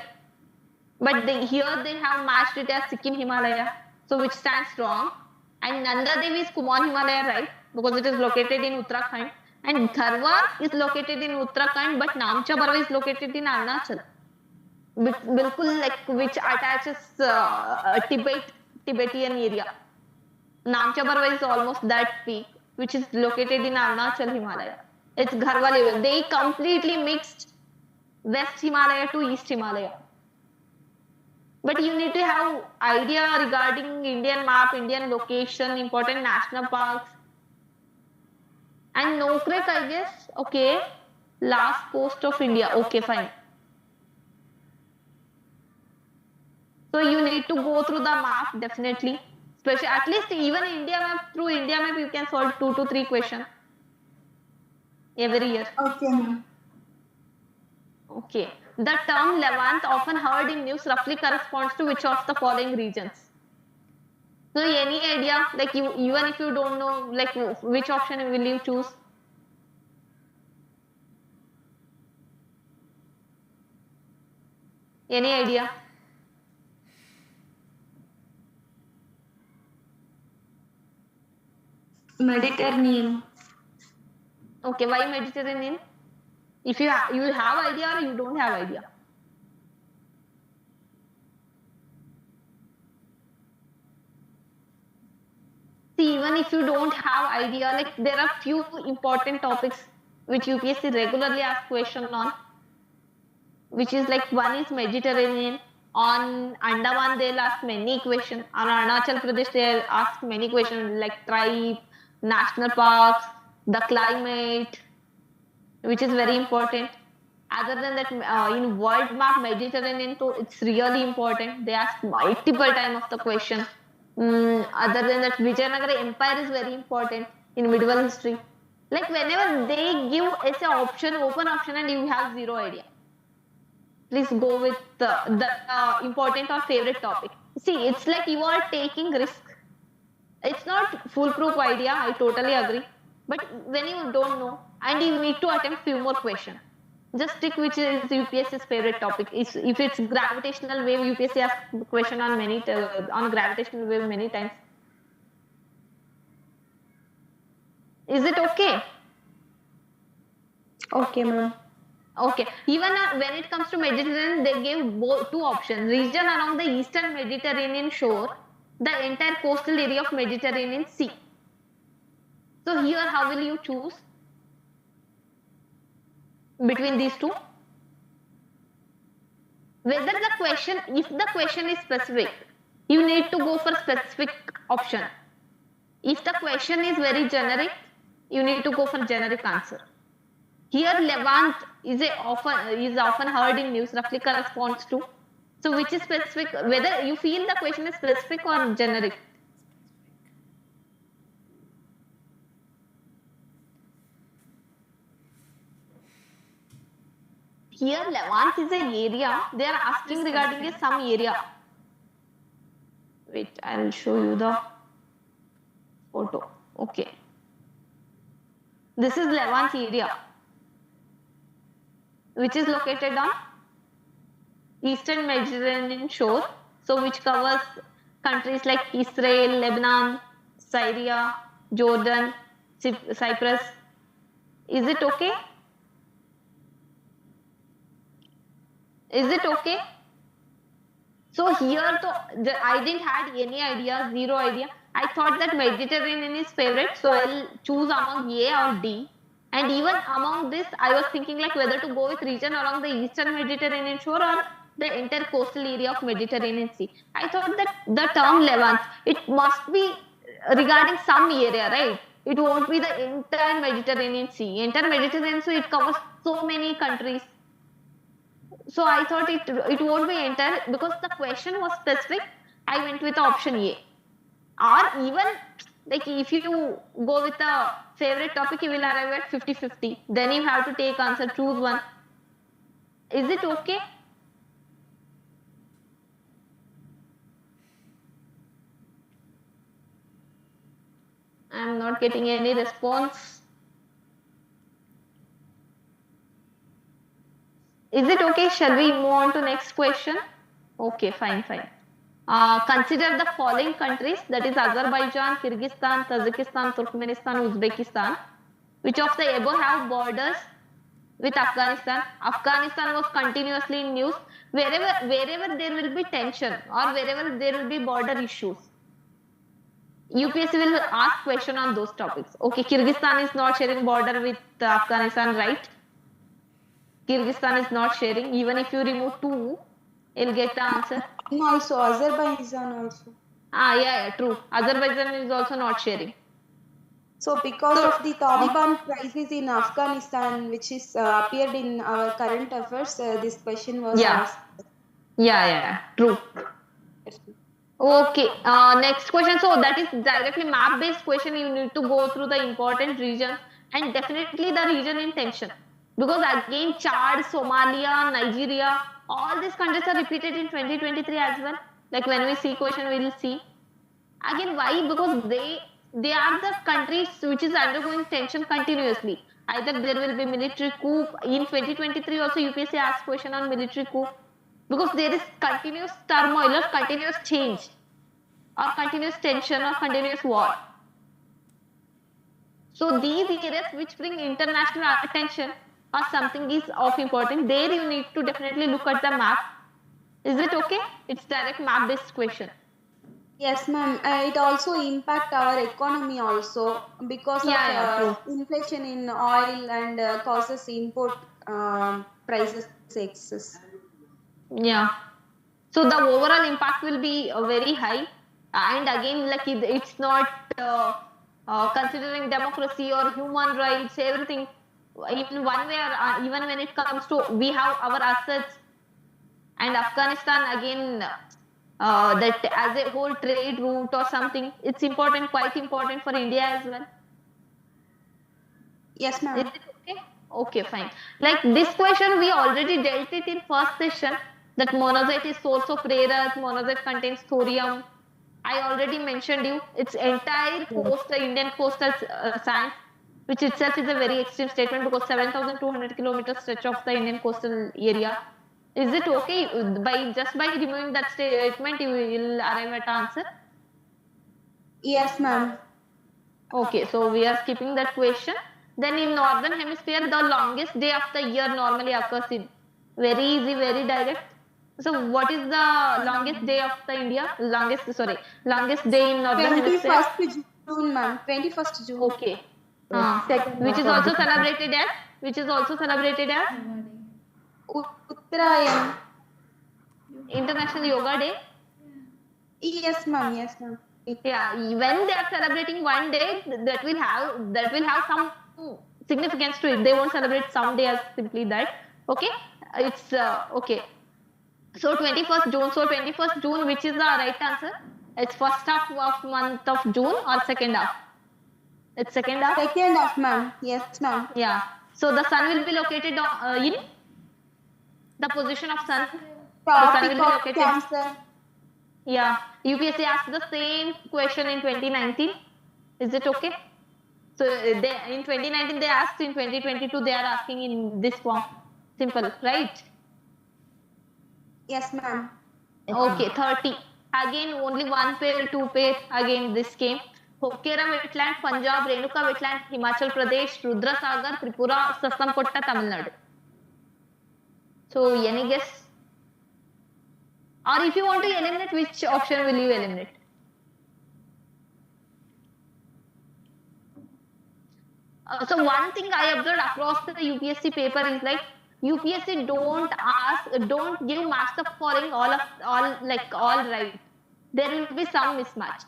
But here they have matched it as Sikkim Himalaya, so which stands wrong. And Nanda Devi is Kumaon Himalaya, right? Because it is located in Uttarakhand. And Garhwal is located in Uttarakhand, but Namcha Barwa is located in Arunachal. Bilkul like which attaches Tibetan area. Namcha Barwa is almost that peak, which is located in Arunachal Himalaya. It's Garhwal. They completely mixed West Himalaya to East Himalaya. But you need to have idea regarding Indian map, Indian location, important national parks. And Nokrek, I guess, okay, last coast of India. Okay, fine. So you need to go through the map, definitely. Especially, at least even India map, through India map, you can solve 2 to 3 questions every year. Okay, ma'am. Okay. The term Levant often heard in news roughly corresponds to which of the following regions? So any idea, like you, even if you don't know, like which option will you choose? Any idea? Mediterranean. Okay, why Mediterranean? If you have idea or you don't have idea? See, even if you don't have idea, like there are few important topics which UPSC regularly ask question on, which is like one is Mediterranean. On Andaman they'll ask many questions. On Arunachal Pradesh they'll ask many questions like tribe, national parks, the climate, which is very important. Other than that, in world map Mediterranean too, it's really important. They ask multiple time of the question. Other than that, Vijayanagara Empire is very important in medieval history. Like whenever they give as an option, open option, and you have zero idea, please go with the important or favorite topic. See, it's like you are taking risk. It's not foolproof idea. I totally agree. But when you don't know and you need to attempt few more questions, just stick which is UPSC's favorite topic. If it's gravitational wave, UPSC asks question on many on gravitational wave many times. Is it okay? Okay, ma'am. Okay. Even when it comes to Mediterranean, they gave both two options: region along the eastern Mediterranean shore, the entire coastal area of Mediterranean Sea. So here, how will you choose between these two? Whether the question, if the question is specific, you need to go for specific option. If the question is very generic, you need to go for generic answer. Here, Levant is often heard in news. Roughly corresponds to. So, which is specific? Whether you feel the question is specific or generic. Here, Levant is an area. They are asking regarding some area. Wait, I will show you the photo. Okay. This is Levant area, which is located on eastern Mediterranean shore. So, which covers countries like Israel, Lebanon, Syria, Jordan, Cyprus. Is it okay? Is it okay? So here, I didn't had any idea, zero idea. I thought that Mediterranean is favorite, so I'll choose among A or D. And even among this, I was thinking like whether to go with region along the eastern Mediterranean shore or the entire coastal area of Mediterranean Sea. I thought that the term Levant, it must be regarding some area, right? It won't be the entire Mediterranean Sea. Entire Mediterranean Sea, it covers so many countries. So I thought it won't be entire because the question was specific. I went with option A. Or even like if you go with a favorite topic, you will arrive at 50-50. Then you have to take answer, choose one. Is it okay? I am not getting any response. Is it okay? Shall we move on to next question? Okay, fine. Consider the following countries, that is Azerbaijan, Kyrgyzstan, Tajikistan, Turkmenistan, Uzbekistan. Which of the above have borders with Afghanistan? Afghanistan was continuously in news. Wherever there will be tension or wherever there will be border issues, UPSC will ask question on those topics. Okay, Kyrgyzstan is not sharing border with Afghanistan, right? Kyrgyzstan is not sharing. Even if you remove two, you'll get the answer. And also Azerbaijan also. Yeah, true. Azerbaijan is also not sharing. So because of the Taliban crisis in Afghanistan, which is appeared in our current affairs, this question was asked. Yeah, true. Okay, next question. So that is directly map-based question. You need to go through the important regions and definitely the region in tension. Because again, Chad, Somalia, Nigeria, all these countries are repeated in 2023 as well. Like when we see question, we will see. Again, why? Because they are the countries which is undergoing tension continuously. Either there will be military coup. In 2023 also UPSC asked question on military coup. Because there is continuous turmoil or continuous change or continuous tension or continuous war. So these areas which bring international attention or something is of importance, there you need to definitely look at the map. Is it okay? It's direct map based question. Yes, ma'am. It also impact our economy also because of inflation in oil and causes import prices excess. Yeah. So the overall impact will be very high. And again, like it's not considering democracy or human rights, everything. In one way, or even when it comes to we have our assets, and Afghanistan again that as a whole trade route or something, it's important, quite important for India as well. Yes, ma'am. Is it okay? Okay, fine. Like this question, we already dealt it in first session. That monazite is source of rare earth. Monazite contains thorium. I already mentioned you. Its entire coast, the Indian coastal sand, which itself is a very extreme statement because 7,200 kilometers stretch of the Indian coastal area. Is it okay? Just by removing that statement, you will arrive at answer? Yes, ma'am. Okay, so we are skipping that question. Then in northern hemisphere, the longest day of the year normally occurs in. Very easy, very direct. So what is the longest day of the India? Longest day in northern hemisphere. 21st June, ma'am. 21st June. Okay. Second Which is half of also the- celebrated as? Which is also celebrated as Uttarayan. International Yoga Day. Yes, ma'am. Yes, ma'am. Yeah, when they are celebrating one day, that will have some significance to it. They won't celebrate some day as simply that. Okay, it's okay. So 21st June. So 21st June, which is the right answer? It's first half of month of June or second half? It's second half. Second half, ma'am. Yes, ma'am. Yeah. So the sun will be located in the position of sun. The sun will Tropic be of located. Cancer. Yeah, UPSC asked the same question in 2019. Is it okay? So they in 2019 they asked, in 2022 they are asking in this form. Simple, right? Yes, ma'am. Okay, 30. Again, only one pair, two pair. Again, this came. Hokkera wetland, Punjab, Renuka wetland, Himachal Pradesh, Rudrasagar, Tripura, Sasamkotta, Tamil Nadu. So, any guess? Or if you want to eliminate, which option will you eliminate? So one thing I observed across the UPSC paper is like UPSC don't give marks of following all right. There will be some mismatch,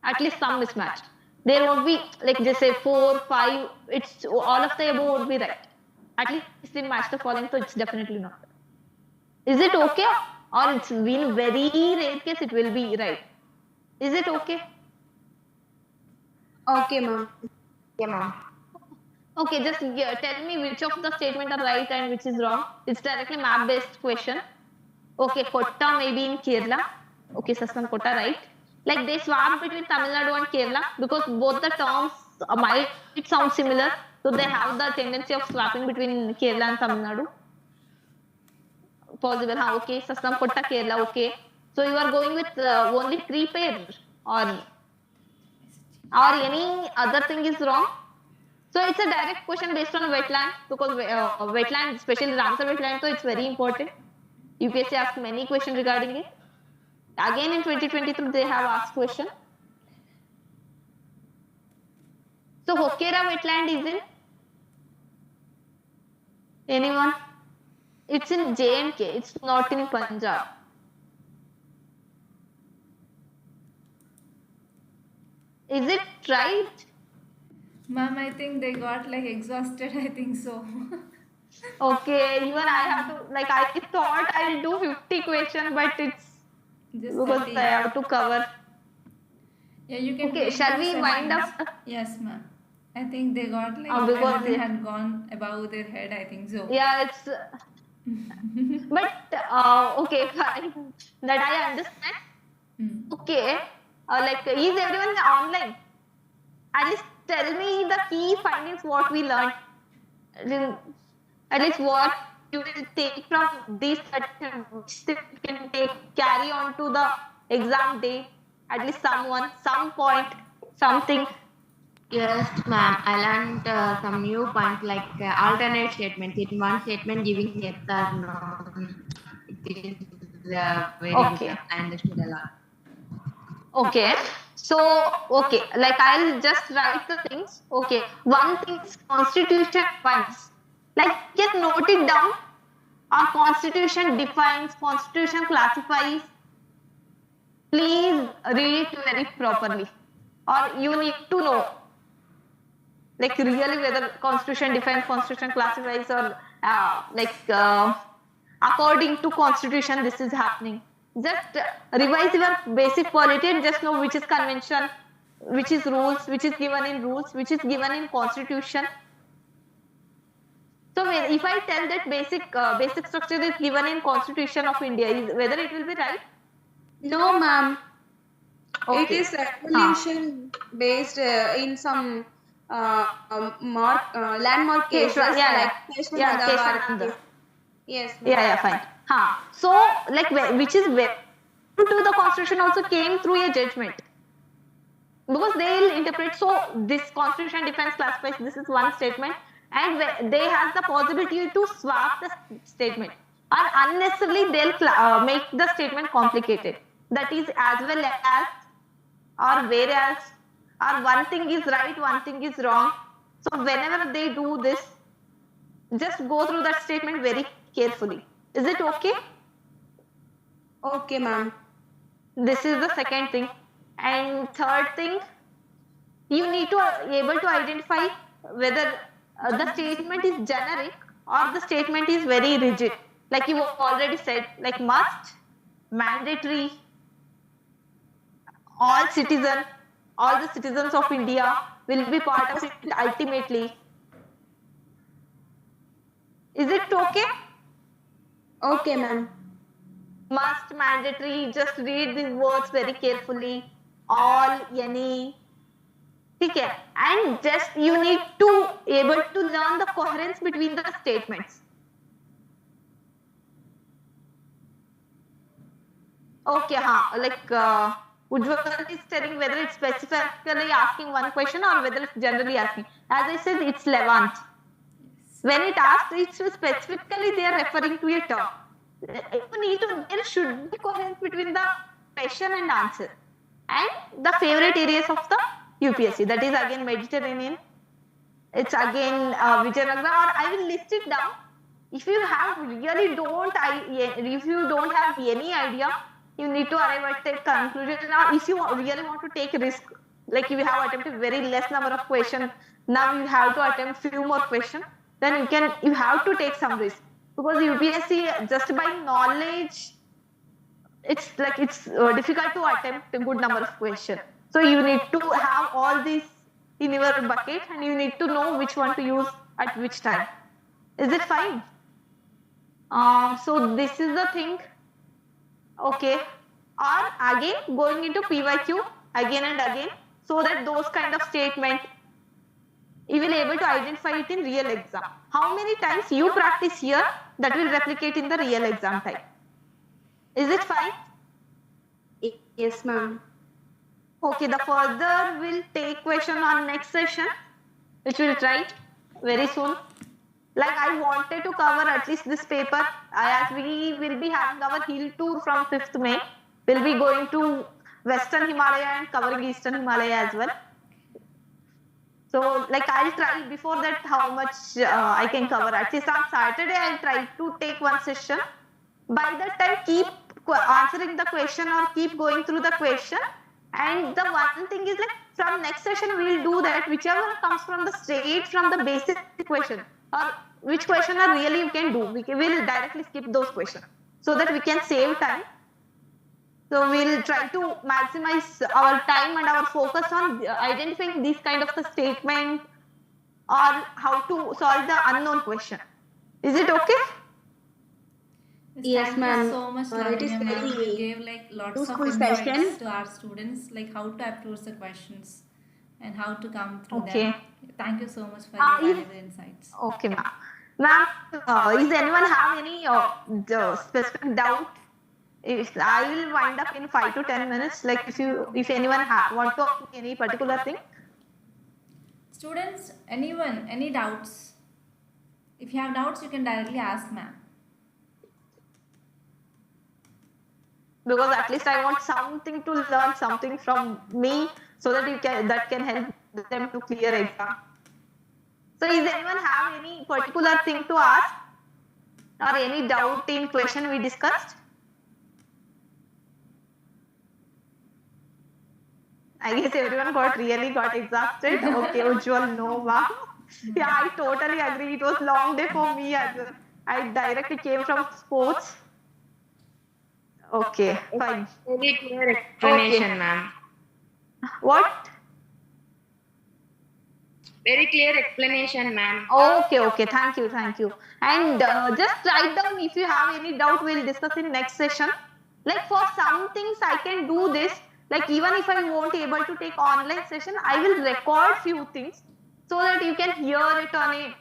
at least some mismatch. There won't be like just say 4, 5. It's all of the above would be right. At least in match the following, so it's definitely not. Is it okay? Or it's been very rare case it will be right. Is it okay? Okay, ma'am. Okay, ma'am. Okay, just tell me which of the statement are right and which is wrong. It's directly map based question. Okay, Kotta may be in Kerala. Okay, Sasam Kotta, right? Like they swap between Tamil Nadu and Kerala because both the terms might sound similar. So they have the tendency of swapping between Kerala and Tamil Nadu. Possible, okay, Sasam Kotta, Kerala, okay. So you are going with only 3 pair or any other thing is wrong. So it's a direct question based on wetland because wetland, especially Ramsar wetland, so it's very important. UPSC asked many questions regarding it. Again in 2023 they have asked question. So Hokkera wetland is in anyone? It's in J&K. It's not in Punjab. Is it right? Ma'am, I think they got like exhausted. I think so. Okay, even I have to, like, I thought I'll do 50 questions, but it's Just because 30. I have to cover. Yeah, you can. Okay, take shall the we wind up? Yes, ma'am. I think they got like Because everything they- had gone above their head. I think so. Yeah, it's. But, okay, fine. That I understand. Hmm. Okay, like, is everyone online? At least tell me the key findings what we learned. At least what you will take from this session, which you can carry on to the exam day. At least some point, something. Yes, ma'am. I learned some new points like alternate statements. In one statement, giving yes or no. It is very Okay. good. I understood a lot. Okay. So, okay, like I'll just write the things. Okay. One thing is constitution defines. Like just note it down. Our constitution defines, constitution classifies. Please read it very properly. Or you need to know. Like really whether constitution defines, constitution classifies, or according to constitution this is happening. Just revise your basic polity and just know which is convention, which is rules, which is given in rules, which is given in constitution. So if I tell that basic structure is given in Constitution of India, whether it will be right? No, ma'am. It Okay. is evolution based in some landmark cases Yeah, yeah. like Yeah, Keshavananda Keshavananda. Bharati. Yes, ma'am. Yeah, fine. So, like, which is where to the Constitution also came through a judgment. because they will interpret. So this constitution defense classifies this is one statement, and they have the possibility to swap the statement, or unnecessarily they'll make the statement complicated. That is as well as, or whereas, or one thing is right, one thing is wrong. So whenever they do this, just go through that statement very carefully. Is it okay? Okay, ma'am. This is the second thing. And third thing, you need to able to identify whether the statement is generic or the statement is very rigid. Like you already said, like must, mandatory, all the citizens of India will be part of it ultimately. Is it okay? Okay, ma'am. Must, mandatory, just read these words very carefully. All, any. Okay. And just you need to able to learn the coherence between the statements. Okay, like Ujjwal is telling whether it's specifically asking one question or whether it's generally asking. As I said, it's Levant. When it asks, it's specifically they are referring to a term. You need to, there should be coherence between the question and answer. And the favorite areas of the UPSC, that is again Mediterranean, it's again Vijayanagara, or I will list it down. If you have really if you don't have any idea, you need to arrive at a conclusion. Now, if you really want to take a risk, like you have attempted very less number of questions, now you have to attempt few more questions, then you have to take some risk. Because UPSC, just by knowledge, it's difficult to attempt a good number of questions. So you need to have all these in your bucket, and you need to know which one to use at which time. Is it fine? So this is the thing. Okay. Or again going into PYQ again and again, so that those kind of statements you will able to identify it in real exam. How many times you practice here, that will replicate in the real exam time. Is it fine? Yes, ma'am. Okay, the further will take question on next session, which we'll try very soon. Like I wanted to cover at least this paper, as we will be having our hill tour from 5th May. We'll be going to Western Himalaya and covering Eastern Himalaya as well. So like I'll try before that how much I can cover. At least on Saturday I'll try to take one session. By that time keep answering the question or keep going through the question. And the one thing is, like from next session we will do that whichever comes from the straight from the basic question, or which question are really you can do, we will directly skip those questions so that we can save time. So we'll try to maximize our time and our focus on identifying these kind of the statement or how to solve the unknown question. Is it okay? Yes, Thank ma'am. you so much, It is Lavanya ma'am. very You gave like lots of useful insights session. to our students, like how to approach the questions and how to come through Okay. them. Thank you so much for Ah, your yes. valuable insights. Okay, ma'am. Ma'am, is anyone have any specific doubt? I will wind up in 5 to 10 minutes. Like if anyone want to ask me any particular thing. Students, anyone, any doubts? If you have doubts, you can directly ask ma'am. Because at least I want something to learn, something from me, so that that can help them to clear exam. So is anyone have any particular thing to ask or any doubt in question we discussed? I guess everyone really got exhausted. Okay, Ujjwal, no, ma'am. Yeah, I totally agree. It was long day for me as well. I directly came from sports. Okay, fine. Very clear explanation, ma'am. What? Very clear explanation, ma'am. Okay. Thank you. And just write down if you have any doubt. We'll discuss in next session. Like for some things, I can do this. Like even if I won't able to take online session, I will record few things so that you can hear it on a.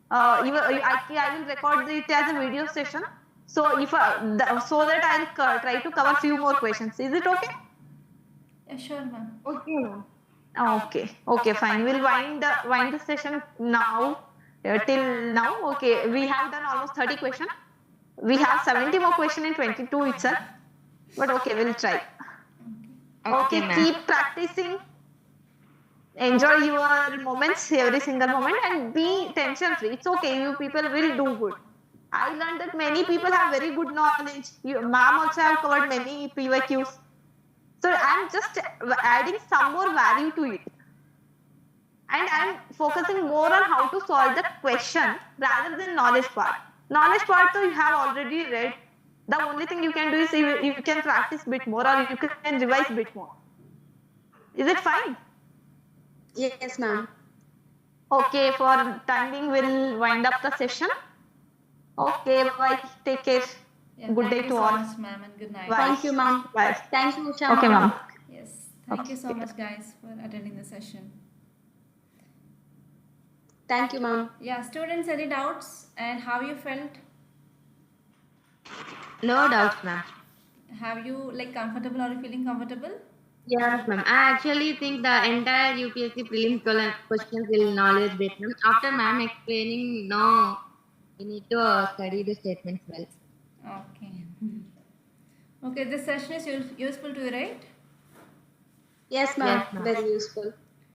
I will record it as a video session. So so that I'll try to cover few more questions. Is it okay? Yeah, sure, ma'am. Okay, ma'am. Okay, okay, fine. We'll wind the session now. Till now, okay, we have done almost 30 questions. We have 70 more questions in 22 itself. But okay, we'll try. Okay, ma'am. keep practicing. Enjoy your moments, every single moment, and be tension free. It's okay, you people will do good. I learned that many people have very good knowledge. Ma'am also have covered many PYQs. So I'm just adding some more value to it. And I'm focusing more on how to solve the question rather than knowledge part. Knowledge part, so you have already read. The only thing you can do is you can practice a bit more or you can revise a bit more. Is it fine? Yes, ma'am. Okay, for timing, we'll wind up the session. Okay, bye. Take care. Yeah, Good thank day you to so all. much, ma'am, and good night. Bye. Thank you, ma'am. Bye. Thank you, Usha. Okay, ma'am. Yes, thank you so much, guys, for attending the session. Thank you, ma'am. Yeah, students, any doubts and how you felt? No doubts, ma'am. Have you like comfortable or feeling comfortable? Yes, ma'am. I actually think the entire UPSC prelims questions will knowledge base, ma'am. After ma'am explaining, no, we need to study the statements well. Okay. Okay, this session is useful to you, right? Yes, ma'am. Yes, ma'am. Very useful.